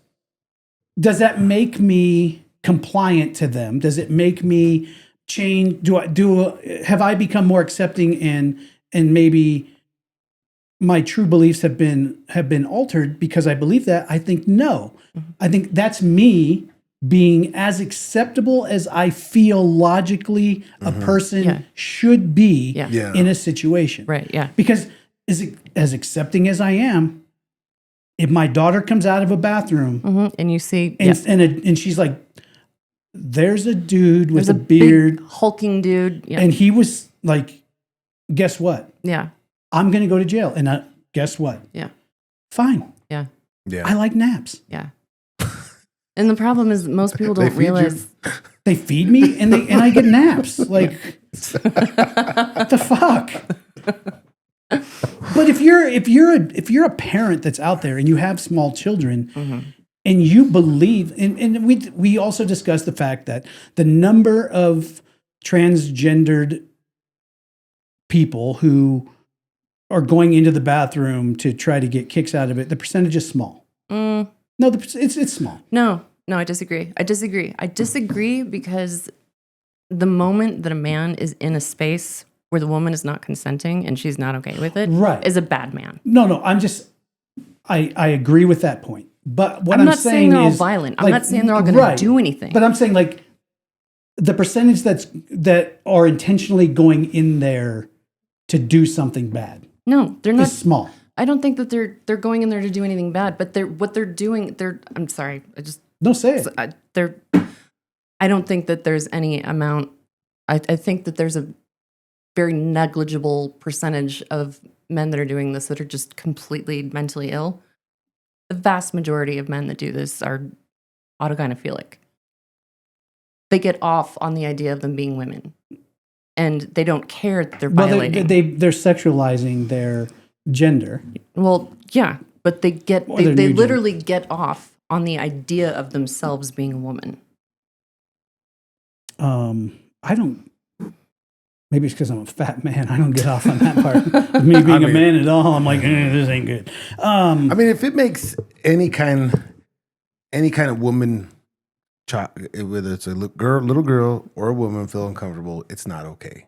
Does that make me compliant to them? Does it make me change? Have I become more accepting and maybe my true beliefs have been altered because I believe that? I think no. I think that's me being as acceptable as I feel logically a person should be in a situation. Right, yeah. Because as accepting as I am, if my daughter comes out of a bathroom and you see, and she's like, there's a dude with there's a beard, big, hulking dude, and he was like, guess what? Yeah. I'm going to go to jail. And guess what? Yeah. Fine. Yeah. Yeah. I like naps. Yeah. And the problem is that most people don't realize they feed me and I get naps. Like, what the fuck? But if you're a parent that's out there and you have small children and you believe, and we also discussed the fact that the number of transgendered people who are going into the bathroom to try to get kicks out of it, the percentage is small. No, it's small. No, I disagree. I disagree because the moment that a man is in a space where the woman is not consenting and she's not okay with it, is a bad man. No, I agree with that point. But what I'm not saying they're all violent. I'm not saying they're all going to do anything. But I'm saying like the percentage that are intentionally going in there to do something bad. No, they're not. Is small. I don't think that they're going in there to do anything bad, but what they're doing, I'm sorry, say it. I don't think that there's any amount. I think that there's a very negligible percentage of men that are doing this that are just completely mentally ill. The vast majority of men that do this are autogynephilic. They get off on the idea of them being women, and they don't care that they're violating. They're sexualizing their gender. Well, yeah, but they literally get off on the idea of themselves being a woman. I don't. Maybe it's because I'm a fat man. I don't get off on that part. Of me being a man at all, I'm like, this ain't good. I mean, if it makes any kind of woman, whether it's a little girl or a woman, feel uncomfortable, it's not okay.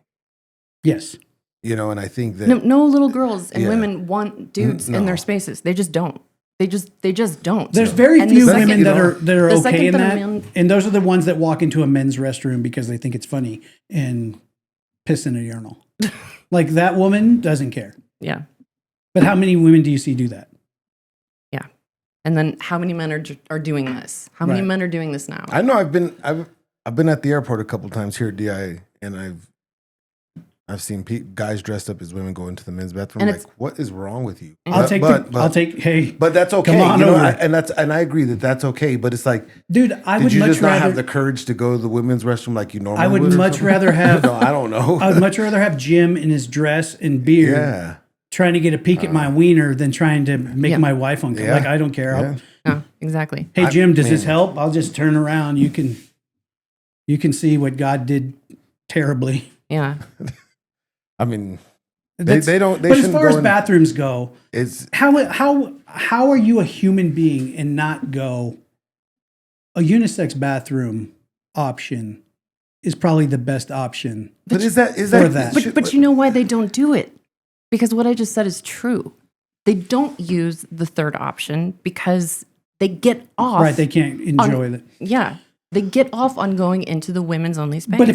Yes. And I think that no little girls and women want dudes in their spaces. They just don't. They just don't. There's very few women that are okay in that, and those are the ones that walk into a men's restroom because they think it's funny and piss in a urinal. Like that woman doesn't care. Yeah. But how many women do you see do that? Yeah. And then how many men are doing this? How many men are doing this now? I know I've been at the airport a couple times here at DI, and I've seen guys dressed up as women go into the men's bathroom. Like, what is wrong with you? But that's okay. Come on over. And I agree that that's okay. But it's like, dude, did you just not have the courage to go to the women's restroom like you normally would? I would much rather have. No, I don't know. I would much rather have Jim in his dress and beard, trying to get a peek at my wiener than trying to make my wife uncomfortable. Like, I don't care. No, exactly. Hey, Jim, does this help? I'll just turn around. You can see what God did terribly. Yeah. I mean, they don't. They but as far as bathrooms go, it's how are you a human being and not go? A unisex bathroom option is probably the best option. But is that? But you know why they don't do it? Because what I just said is true. They don't use the third option because they get off. Right, they can't enjoy it. Yeah, they get off on going into the women's only space. But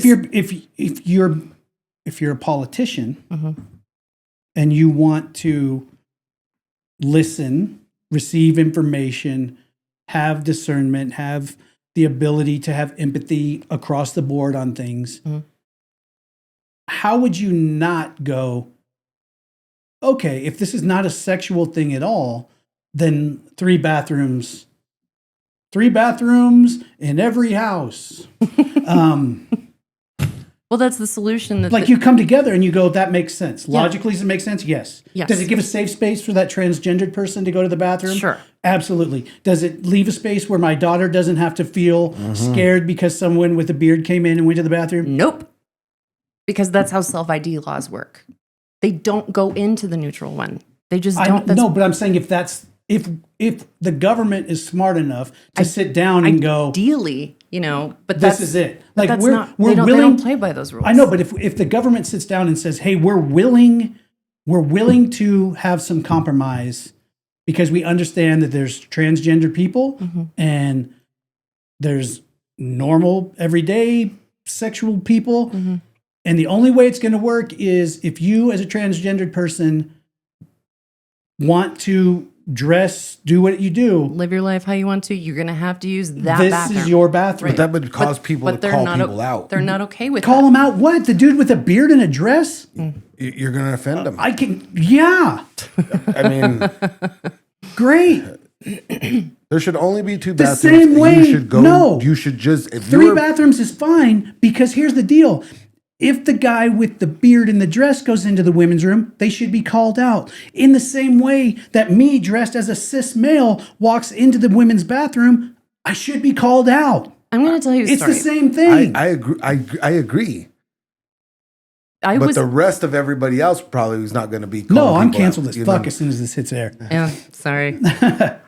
if you're a politician and you want to listen, receive information, have discernment, have the ability to have empathy across the board on things, how would you not go, okay, if this is not a sexual thing at all, then three bathrooms in every house. Well, that's the solution. That Like you come together and you go, that makes sense. Logically, does it make sense? Yes. Yes. Does it give a safe space for that transgendered person to go to the bathroom? Sure. Absolutely. Does it leave a space where my daughter doesn't have to feel scared because someone with a beard came in and went to the bathroom? Nope. Because that's how self-ID laws work. They don't go into the neutral one. They just don't. No, but I'm saying if the government is smart enough to sit down and go, ideally, but this is it. Like that's we're not, willing. they don't play by those rules. I know, but if the government sits down and says, "Hey, we're willing to have some compromise because we understand that there's transgender people and there's normal everyday sexual people, and the only way it's going to work is if you, as a transgendered person, want to dress, do what you do. Live your life how you want to. You're going to have to use that This bathroom. is your bathroom. But that would cause people to they're call not people out. They're not okay with Call that. him out. What? The dude with a beard and a dress? You're going to offend them. I can. Yeah. I mean, Great. there should only be 2 The bathrooms. same and way. You should go. No. You should just if 3 you're bathrooms is fine because here's the deal. If the guy with the beard and the dress goes into the women's room, they should be called out. In the same way that me, dressed as a cis male, walks into the women's bathroom, I should be called out. I'm going to tell you a It's story. the same thing. I agree. I agree. I But was the rest of everybody else probably is not going to be. No, calling I'm people canceled out, as you fuck know? as soon as this hits air. Yeah, sorry.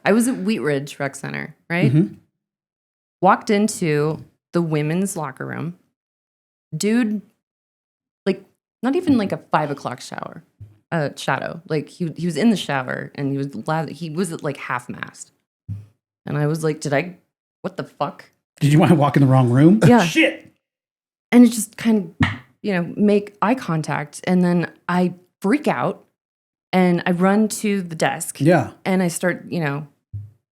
I was at Wheat Ridge Rec Center, right? Walked into the women's locker room. Dude, like, not even like a 5 o'clock shadow. Like, he was in the shower and he was at like half mast. And I was like, what the fuck? Did you want to walk in the wrong room? Yeah. Shit. And it just kind of, make eye contact. And then I freak out and I run to the desk. Yeah. And I start, And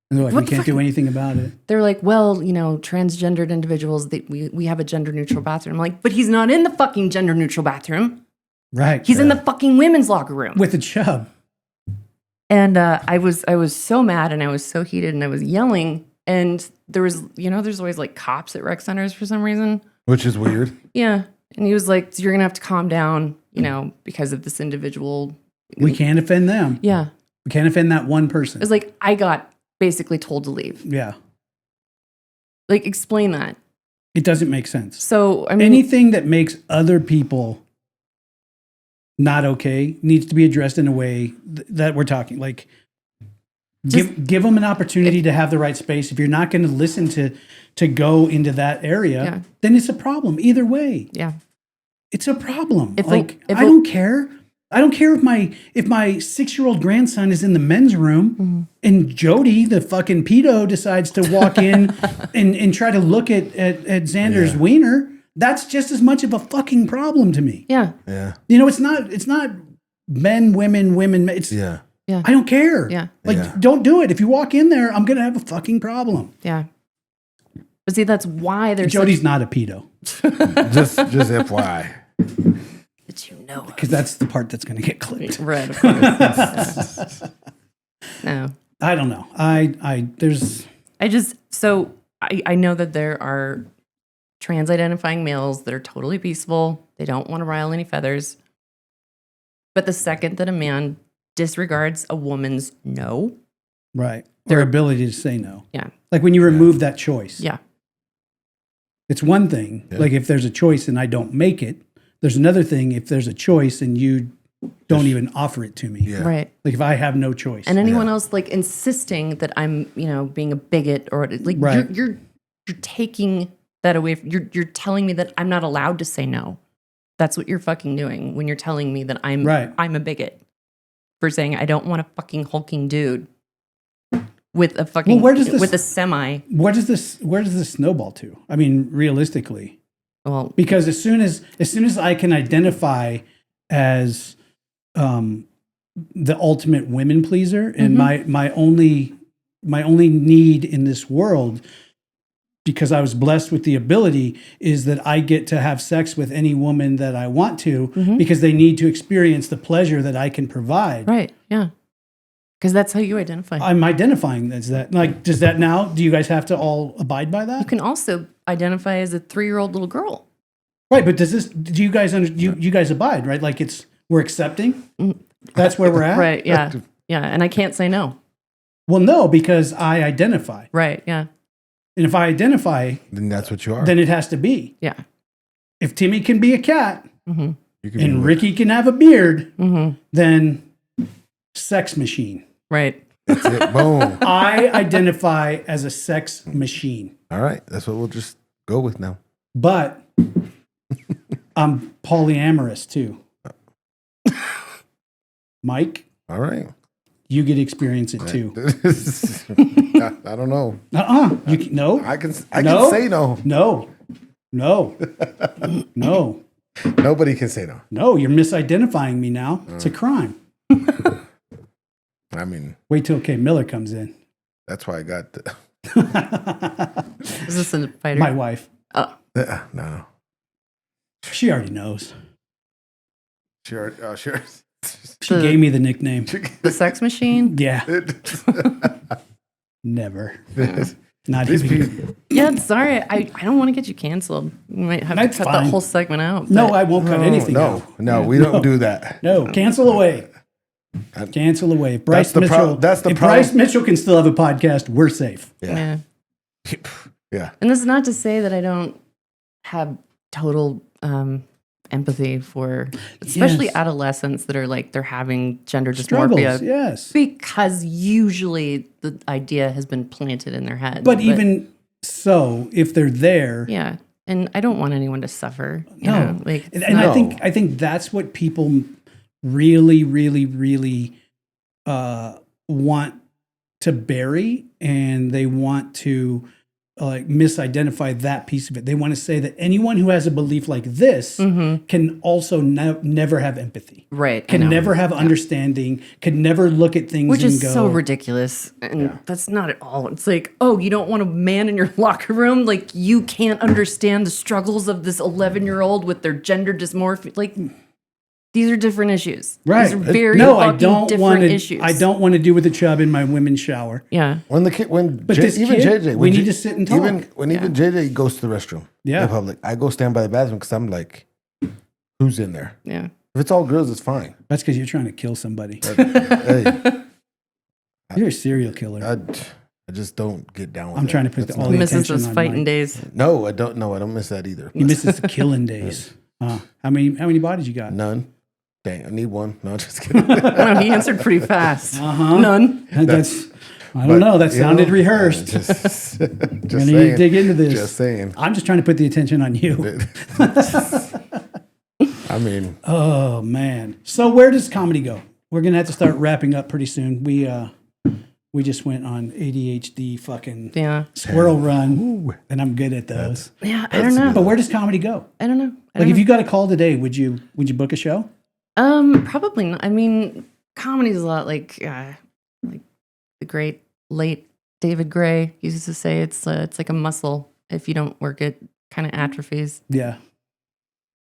they're like, What we the can't fuck? do anything about it. they're like, well, transgendered individuals, we have a gender neutral bathroom. I'm like, but he's not in the fucking gender neutral bathroom. Right. He's in the fucking women's locker room. With a chub. And I was so mad and I was so heated and I was yelling. And there was, there's always like cops at rec centers for some reason. Which is weird. Yeah. And he was like, so you're going to have to calm down, because of this individual. We can't offend them. Yeah. We can't offend that one person. It was like, I got basically told to leave. Yeah. Like, explain that. It doesn't make sense. So, I mean, Anything that makes other people not okay needs to be addressed in a way that we're talking. Like, give them an opportunity to have the right space. If you're not going to listen to go into that area, then it's a problem. Either way, yeah. it's a problem. If I don't care. I don't care if my 6-year-old grandson is in the men's room and Jodie, the fucking pedo, decides to walk in and try to look at Xander's wiener. That's just as much of a fucking problem to me. Yeah. Yeah. It's not men, women. It's Yeah. Yeah. I don't care. Yeah. Don't do it. If you walk in there, I'm gonna have a fucking problem. Yeah. But see, that's why there's Jodie's not a pedo just FYI. that you know of. because that's the part that's gonna get clipped. Right, of course. No. I don't know. I know that there are trans identifying males that are totally peaceful. They don't want to rile any feathers. But the second that a man disregards a woman's no, Right. Their ability to say no. yeah, Like when you remove that choice. yeah, It's one thing. Yeah. Like if there's a choice and I don't make it. There's another thing if there's a choice and you don't even offer it to me. Yeah. right. Like if I have no choice. And anyone else like insisting that I'm, being a bigot or like Right. you're taking that away. You're telling me that I'm not allowed to say no. That's what you're fucking doing when you're telling me that I'm a bigot for saying I don't want a fucking hulking dude with a fucking with a semi. where does this snowball to? I mean, realistically. Well, Because as soon as I can identify as the ultimate women pleaser and my only need in this world, because I was blessed with the ability, is that I get to have sex with any woman that I want to because they need to experience the pleasure that I can provide. right, yeah, because that's how you identify. I'm identifying as that. Like, do you guys have to all abide by that? You can also identify as a 3-year-old little girl. Right, but do you guys you guys abide, right? Like we're accepting. That's where we're at. Right. Yeah. Yeah. And I can't say no. Well, no, because I identify. Right. Yeah. And if I identify, Then that's what you are. then it has to be. Yeah. If Timmy can be a cat Mm-hmm. You can be and Ricky can have a beard, Mm-hmm. then sex machine. Right. That's it. Boom. I identify as a sex machine, All right. That's what we'll just go with now. but I'm polyamorous too. Mike, All right. you get to experience it too. I don't know. No. I can No? say no. No. No. No. Nobody can say no. No, you're misidentifying me now. It's a crime. I mean, Wait till Kay Miller comes in. that's why I got the, Is this a fighter? My wife. Oh. no. She already knows. Sure. Sure. She The- gave me the nickname. The sex machine? Yeah. Never. Not These even. people, Yeah, sorry. I don't want to get you canceled. You might have That's to cut fine. that whole segment out. No, but- I won't cut anything out. No, we don't do that. No, cancel away. Cancel away. If Bryce the Mitchell. that's the if problem. Bryce Mitchell can still have a podcast, we're safe. Yeah. Yeah. And this is not to say that I don't have total empathy for especially Yes. adolescents that are like they're having gender Struggles. dysmorphia Yes. because usually the idea has been planted in their head. But even so, if they're there, yeah, and I don't want anyone to suffer. You No. know? Like it's and not- I think that's what people really, really, really want to bury, and they want to like misidentify that piece of it. They want to say that anyone who has a belief like this can also never have empathy, right, I can know. never have understanding, can never look at things Which and is go, so ridiculous. And that's not at all. It's like, oh, you don't want a man in your locker room? Like, you can't understand the struggles of this 11-year-old with their gender dysmorphia. Like, these are different issues. Right. These are very no, I fucking don't different want to. issues. I don't want to do with the chub in my women's shower. Yeah. When the kid, But this even kid, JJ, we when need to sit and talk. Even JJ goes to the restroom Yeah. in public, I go stand by the bathroom because I'm like, who's in there? Yeah. If it's all girls, it's fine. That's because you're trying to kill somebody. Hey, You're a serial killer. I just don't get down with I'm that. trying to put That's all not- the Misses attention those on fighting Mike. days. No, I don't. No, I don't miss that either. He misses the killing days. How many bodies you got? None. Dang, I need one. No, just kidding. No, he answered pretty fast. Uh-huh. None. That's I don't know. That You sounded know, rehearsed. Just We're gonna saying. need to dig into this. Just saying. I'm just trying to put the attention on you. I mean, Oh man. So where does comedy go? We're gonna have to start wrapping up pretty soon. We just went on ADHD fucking Yeah. squirrel run, and I'm good at those. Yeah. I don't know. But where does comedy go? I don't know. Like if you got a call today, would you book a show? Probably not. I mean, comedy is a lot like the great late David Gray used to say. It's like a muscle. If you don't work it, kind of atrophies. Yeah.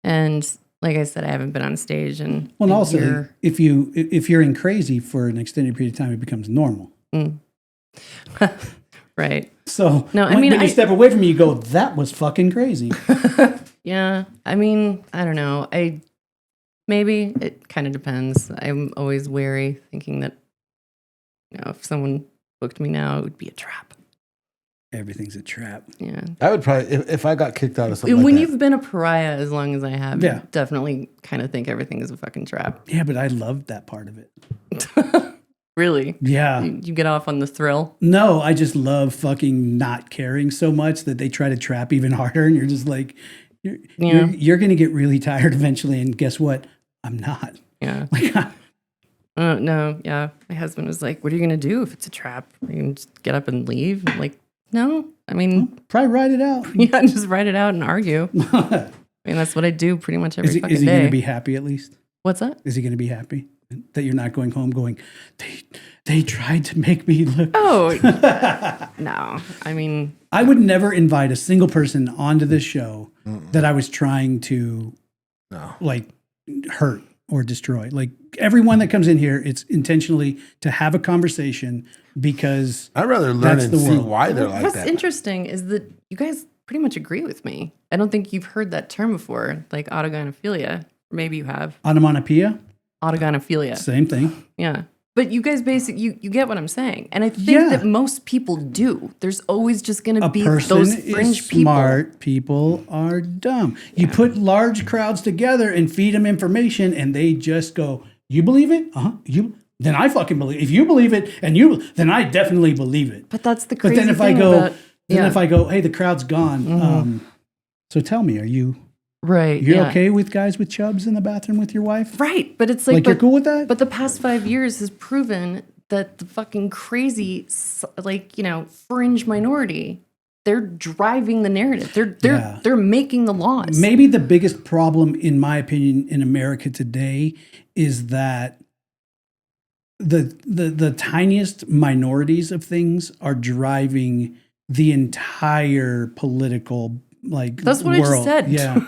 And like I said, I haven't been on stage in Well, and a also year. if you're in crazy for an extended period of time, it becomes normal. Right. So No, I when mean, you step away from me, you go, that was fucking crazy. Yeah. I mean, I don't know. Maybe it kind of depends. I'm always wary, thinking that if someone booked me now, it would be a trap. Everything's a trap. Yeah. I would probably if I got kicked out of something. When like you've been a pariah as long as I have, Yeah. you definitely kind of think everything is a fucking trap. Yeah, but I loved that part of it. Really? Yeah. You get off on the thrill. No, I just love fucking not caring so much that they try to trap even harder, and you're just like, you're going to get really tired eventually. And guess what? I'm not. Yeah. Like, No. Yeah. My husband was like, "What are you gonna do if it's a trap? Are you gonna just get up and leave?" I'm like, no. I mean, probably ride it out. yeah, just write it out and argue. I mean, that's what I do pretty much every fucking is he day. going to be happy at least? What's that? Is he going to be happy that you're not going home going, they tried to make me look? Oh, no. I mean, I would never invite a single person onto this show that I was trying to like hurt or destroy. Like everyone that comes in here, it's intentionally to have a conversation because I'd rather learn That's and the see world. why they're like what's that. interesting is that you guys pretty much agree with me. I don't think you've heard that term before, like autogynephilia. Maybe you have. Onomatopoeia? Autogynephilia. Same thing. Yeah. But you guys you get what I'm saying. And I think that most people do. There's always just going to be those fringe is people. Smart people are dumb. You put large crowds together and feed them information and they just go, you believe it? Then I fucking believe it. If you believe it then I definitely believe it. But that's the crazy thing. But then if I go, hey, the crowd's gone. So tell me, are you okay with guys with chubs in the bathroom with your wife? Right. But it's like you're cool with that? But the past 5 years has proven that the fucking crazy, fringe minority, they're driving the narrative. They're making the laws. Maybe the biggest problem, in my opinion, in America today is that the tiniest minorities of things are driving the entire political that's what world. I just said. Yeah.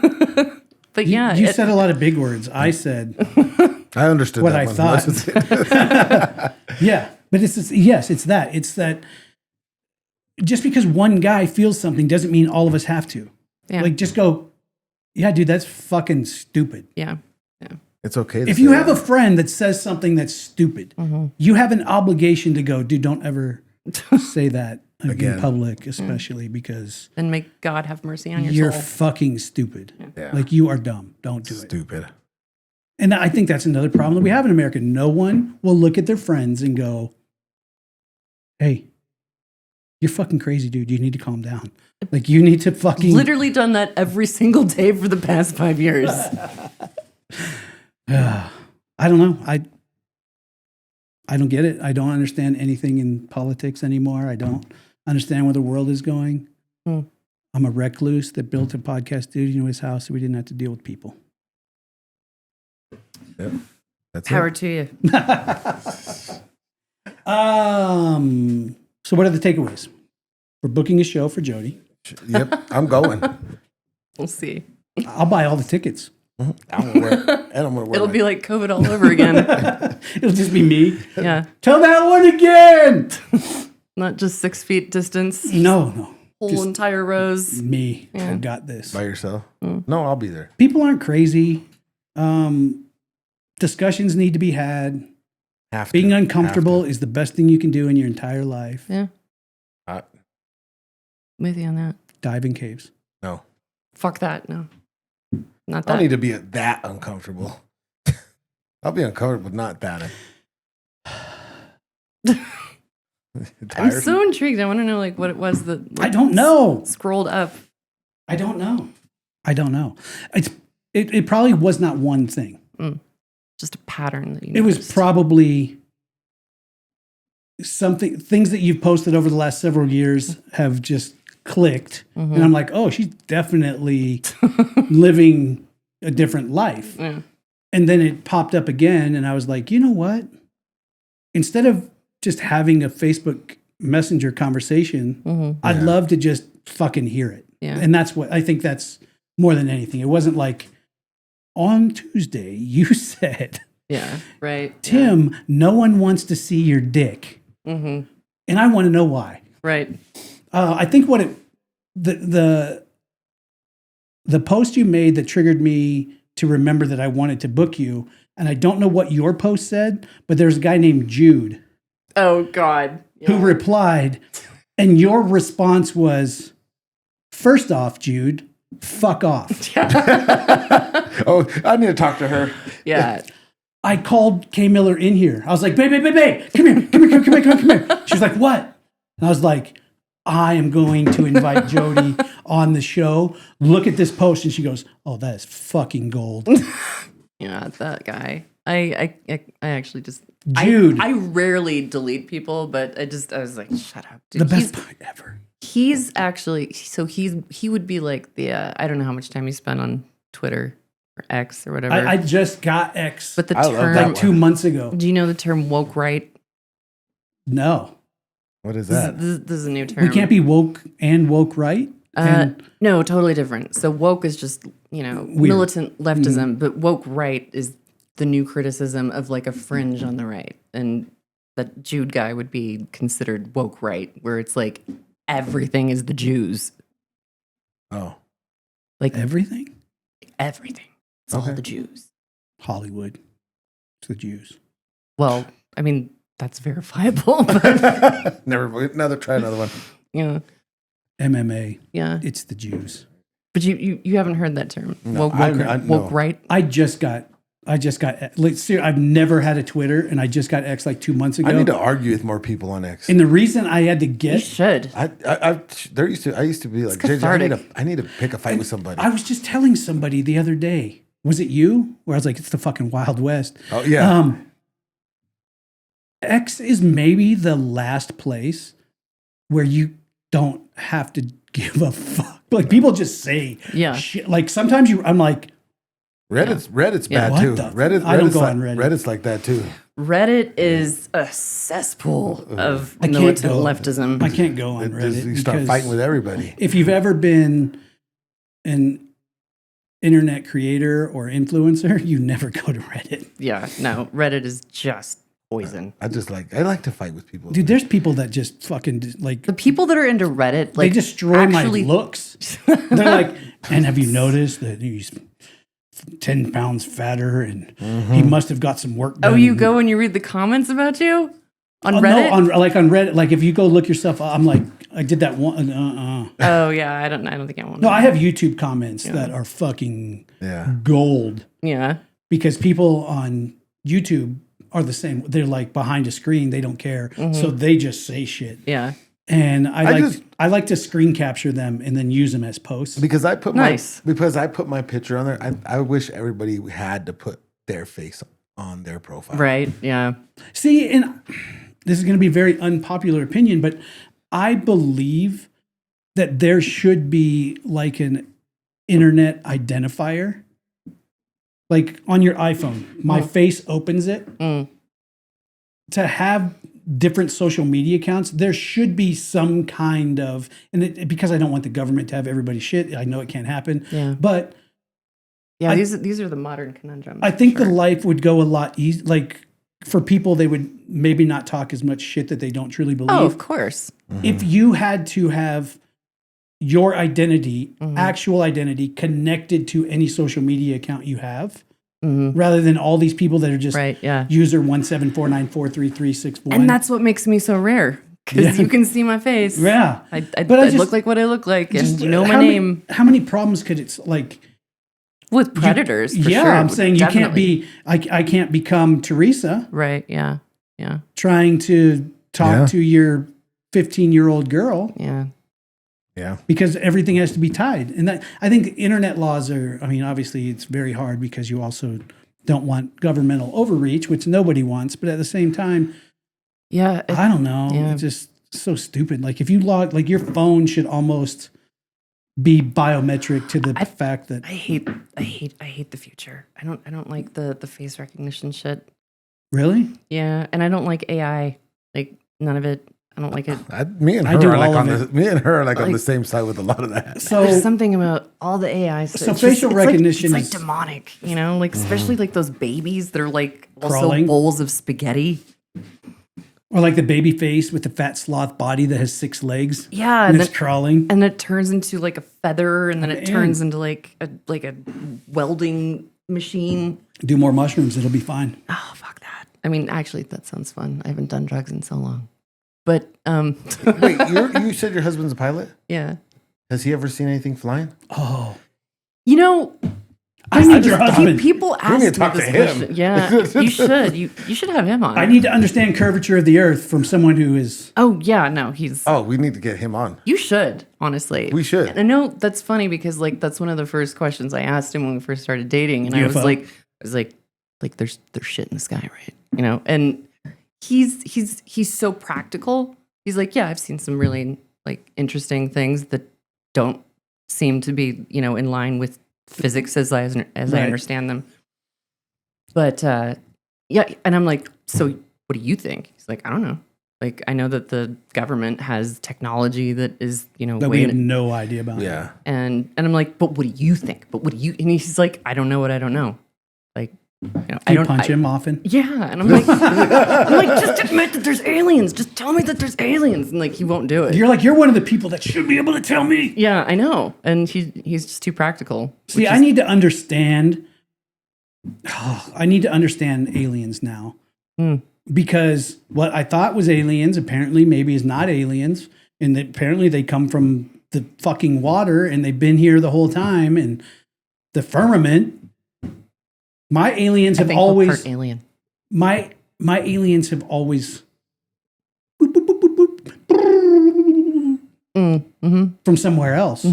But you said a lot of big words. I said I understood what that I one. thought. Yeah, but it's that. It's that just because one guy feels something doesn't mean all of us have to. Yeah. Like just go, yeah, dude, that's fucking stupid. Yeah. It's okay. If you have a friend that says something that's stupid, you have an obligation to go, dude, don't ever say that in public, especially because then make God have mercy on your you're soul. fucking stupid. Yeah. Like you are dumb. Don't do it. Stupid. And I think that's another problem that we have in America. No one will look at their friends and go, hey, you're fucking crazy, dude. You need to calm down. Like you need to fucking literally done that every single day for the past 5 years. I don't know. I don't get it. I don't understand anything in politics anymore. I don't understand where the world is going. I'm a recluse that built a podcast studio in his house so we didn't have to deal with people. Yep. That's Power to you. So what are the takeaways? We're booking a show for Jodie. Yep. I'm going. We'll see. I'll buy all the tickets. I'm gonna wear It'll be like COVID all over again. It'll just be me. Yeah. Tell that one again. Not just 6 feet distance. No. Whole Just entire rows. Me. Yeah. I got this. by yourself. No, I'll be there. People aren't crazy. Discussions need to be had. Being uncomfortable is the best thing you can do in your entire life. Yeah. With you on that. Dive in caves. No. Fuck that. No. Not I don't that. need to be that uncomfortable. I'll be uncomfortable, but not that. I'm so intrigued. I want to know like what it was that I don't know. Scrolled up. I don't know. It probably was not one thing. Just a pattern that you It was noticed. probably things that you've posted over the last several years have just clicked. And I'm like, oh, she's definitely living a different life. Yeah. And then it popped up again. And I was like, you know what? Instead of just having a Facebook Messenger conversation, I'd love to just fucking hear it. Yeah. And that's what I think that's more than anything. It wasn't like on Tuesday you said, Yeah. Right. Tim, no one wants to see your dick. And I want to know why. Right. I think what the post you made that triggered me to remember that I wanted to book you, and I don't know what your post said, but there's a guy named Jude Oh God. who replied, and your response was, first off, Jude, fuck off. Oh, I need to talk to her. Yeah. I called Kay Miller in here. I was like, babe, come here. She was like, what? And I was like, I am going to invite Jodie on the show. Look at this post. And she goes, oh, that is fucking gold. Yeah, that guy. I actually just Jude. I rarely delete people, but I was like, shut up, dude. The best part ever. He's actually he would be like the I don't know how much time he spent on Twitter or X or whatever. I just got X but the I love term that like 2 months ago. do you know the term woke right? No. What is This, that? this is a new term. We can't be woke and woke right. And No, totally different. So woke is just, Weird. militant leftism, but woke right is the new criticism of like a fringe on the right. And that Jude guy would be considered woke right, where it's like everything is the Jews. Oh, Like Everything? everything. It's all Okay. the Jews. Hollywood. It's the Jews. Well, I mean, that's verifiable, but try another one. yeah, MMA. yeah. It's the Jews. But you haven't heard that term. No, woke, I- woke, I- woke no. right? I just got like, I've never had a Twitter, and I just got X like 2 months ago. I need to argue with more people on X. And the reason I had to You get, should. I used to be like, JJ, cathartic. I need to pick a fight with somebody. I was just telling somebody the other day, was it you? Where I was like, it's the fucking Wild West. Oh yeah. X is maybe the last place where you don't have to give a fuck. Like people just say Yeah. shit. Like sometimes I'm like, Reddit's Yeah. bad What too. the- Reddit. I don't Reddit's go like, on Reddit. Reddit's like that too. Reddit is a cesspool of I can't militant go. leftism. I can't go on It Reddit. just- you start because fighting with everybody. if you've ever been an internet creator or influencer, you never go to Reddit. Yeah, no, Reddit is just poison. I like to fight with people. Dude, there's people that just fucking like The people that are into Reddit, they like, destroy actually, my looks. They're like, and have you noticed that he's 10 pounds fatter and he must have got some work done? Oh, you go and you read the comments about you on Oh, Reddit? No, on Reddit. Like if you go look yourself up, I'm like, I did that one. Oh yeah, I don't think I want. No, I have YouTube comments that are fucking Yeah. gold Yeah, because people on YouTube are the same. They're like behind a screen. They don't care. So they just say shit. yeah. And I like to screen capture them and then use them as posts. Because I put Nice. my picture on there. I wish everybody had to put their face on their profile. Right. Yeah. See, and this is going to be a very unpopular opinion, but I believe that there should be like an internet identifier. Like on your iPhone, my face opens it. To have different social media accounts, there should be some kind of, and because I don't want the government to have everybody's shit, I know it can't happen. Yeah. But Yeah. These are the modern conundrums. I think for the sure. life would go a lot easier. Like for people, they would maybe not talk as much shit that they don't truly believe. Oh, of course. If you had to have your identity, actual identity, connected to any social media account you have, rather than all these people that are just Right. Yeah. user 174943361. And that's what makes me so rare because Yeah. you can see my face. Yeah. I But I just- look like what I look like, and just, you know my how name How many problems could it like? with predators. For Yeah, sure. I'm saying you can't Definitely. be. I can't become Teresa Right. Yeah. Yeah. trying to talk Yeah. to your 15-year-old girl. Yeah. Yeah. Because everything has to be tied. And that, I think internet laws are, I mean, obviously it's very hard because you also don't want governmental overreach, which nobody wants. But at the same time, Yeah. I don't know. yeah. It's just so stupid. Like if you log, like your phone should almost be biometric to the fact that I hate the future. I don't like the face recognition shit. really, Yeah, and I don't like AI. Like none of it. I don't like it. Me and I her do are like all on of the me and her are like on Like- the same side with a lot of that. so There's something about all the AI stuff. So It's just- facial it's like- recognition it's is- like demonic, you know, like especially like those babies that are like also Crawling. bowls of spaghetti. or like the baby face with the fat sloth body that has 6 legs. Yeah, and and it's then, crawling. and it turns into like a feather, and then it Man. turns into like a welding machine. Do more mushrooms, it'll be fine. Oh fuck that! I mean, actually, that sounds fun. I haven't done drugs in so long, but Wait, you said your husband's a pilot? yeah. Has he ever seen anything flying? Oh, You know, I need your husband. people ask need me to talk this to him. question. Yeah, you should. You should have him on. I need to understand curvature of the earth from someone who is. Oh yeah, no, he's. Oh, we need to get him on. You should, honestly. We should. And I know that's funny because like that's one of the first questions I asked him when we first started dating, and I was UFO? like, there's shit in the sky, right? You know, and he's so practical. He's like, yeah, I've seen some really like interesting things that don't seem to be, you know, in line with physics as I Right. understand them. But yeah, and I'm like, so what do you think? He's like, I don't know. Like, I know that the government has technology that is, you know, That way we have in- no idea about. Yeah. and I'm like, but what do you think? But what do you? And he's like, I don't know what I don't know. Like, Do you punch him often? Yeah, and I'm like, just admit that there's aliens. Just tell me that there's aliens, and like he won't do it. You're one of the people that should be able to tell me. Yeah, I know, and he's just too practical. See, I need to understand. I need to understand aliens now, because what I thought was aliens apparently maybe is not aliens, and that apparently they come from the fucking water and they've been here the whole time, and the firmament. My aliens have always part alien. My aliens have always boop, boop, boop, boop, boop, from somewhere else.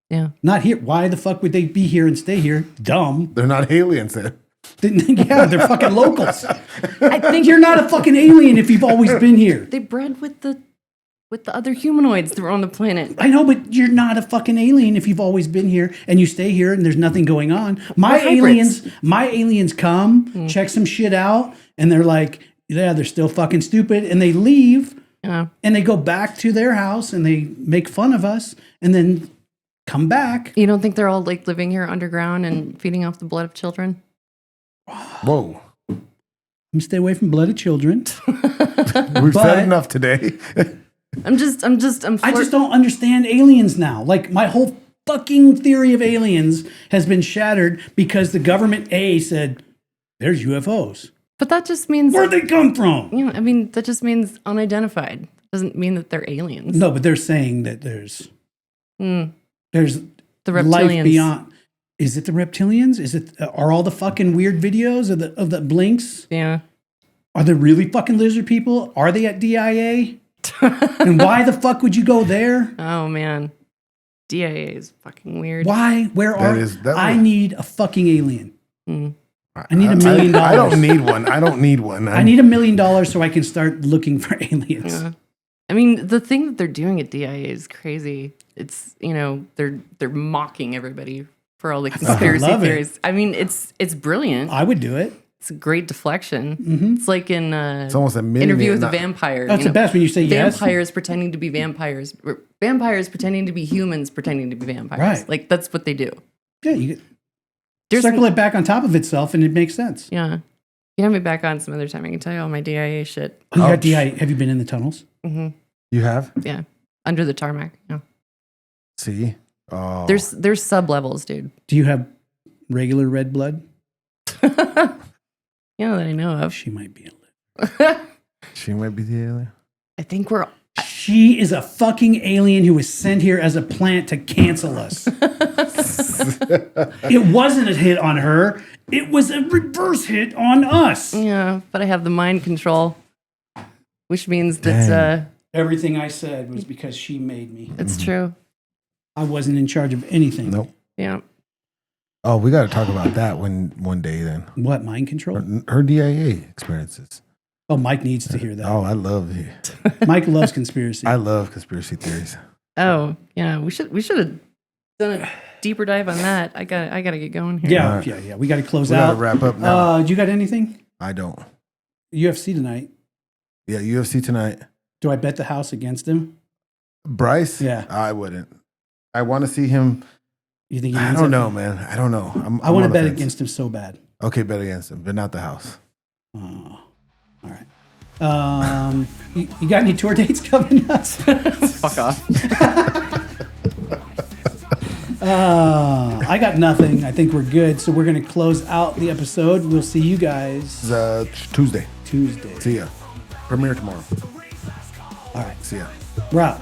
Yeah, not here. Why the fuck would they be here and stay here? Dumb. They're not aliens then. Yeah, they're fucking locals. I think You're not a fucking alien if you've always been here. they bred with the other humanoids that were on the planet. I know, but you're not a fucking alien if you've always been here and you stay here and there's nothing going on. My aliens come, check some shit out, and they're like, yeah, they're still fucking stupid, and they leave, and they go back to their house and they make fun of us, and then come back. You don't think they're all like living here underground and feeding off the blood of children? Whoa. I'm gonna stay away from blood of children. We've said enough today. I just don't understand aliens now. Like, my whole fucking theory of aliens has been shattered because the government said there's UFOs. But that just means Where'd they come from? You know, I mean, that just means unidentified. Doesn't mean that they're aliens. No, but they're saying that there's The life reptilians. beyond. Is it the reptilians? Are all the fucking weird videos of the blinks? Yeah. Are they really fucking lizard people? Are they at DIA? And why the fuck would you go there? Oh man, DIA is fucking weird. Why? I need a fucking alien. I need $1 million. I don't need one. I $1 need million so I can start looking for aliens. Yeah. I mean, the thing that they're doing at DIA is crazy. It's, they're mocking everybody for all the conspiracy theories. I mean, it's brilliant. I would do it. It's a great deflection. It's like in it's almost a Interview with a Vampire. That's the best when you say yes. Vampires pretending to be vampires. Vampires pretending to be humans pretending to be vampires. Right. Like, that's what they do. Yeah, you circle it back on top of itself and it makes sense. Yeah. You have me back on some other time. I can tell you all my DIA shit. You got DIA. Have you been in the tunnels? Mm-hmm. You have? Yeah. Under the tarmac. Yeah. See? Oh. There's sub levels, dude. Do you have regular red blood? Yeah, that I know of. She might be a little. She might be the alien. I think She is a fucking alien who was sent here as a plant to cancel us. It wasn't a hit on her. It was a reverse hit on us. Yeah, but I have the mind control, which means that everything I said was because she made me. It's true. I wasn't in charge of anything. Nope. Yeah. Oh, we got to talk about that one day then. What, mind control? Her DIA experiences. Oh, Mike needs to hear that. Oh, I love it. Mike loves conspiracy. I love conspiracy theories. Oh, yeah. We should have done a deeper dive on that. I gotta get going here. Yeah, Right. yeah. We got to close We out. got to wrap up now. You got anything? I don't. UFC tonight. Yeah, UFC tonight. Do I bet the house against him? Bryce? Yeah. I wouldn't. I want to see him. You think? I don't know, man. I don't know. I want to bet against him so bad. Okay, bet against him, but not the house. Oh, all right. You got any tour dates coming up? Fuck off. I got nothing. I think we're good. So we're going to close out the episode. We'll see you guys Tuesday. Tuesday. See ya. Premiere tomorrow. All right. See ya. We're out.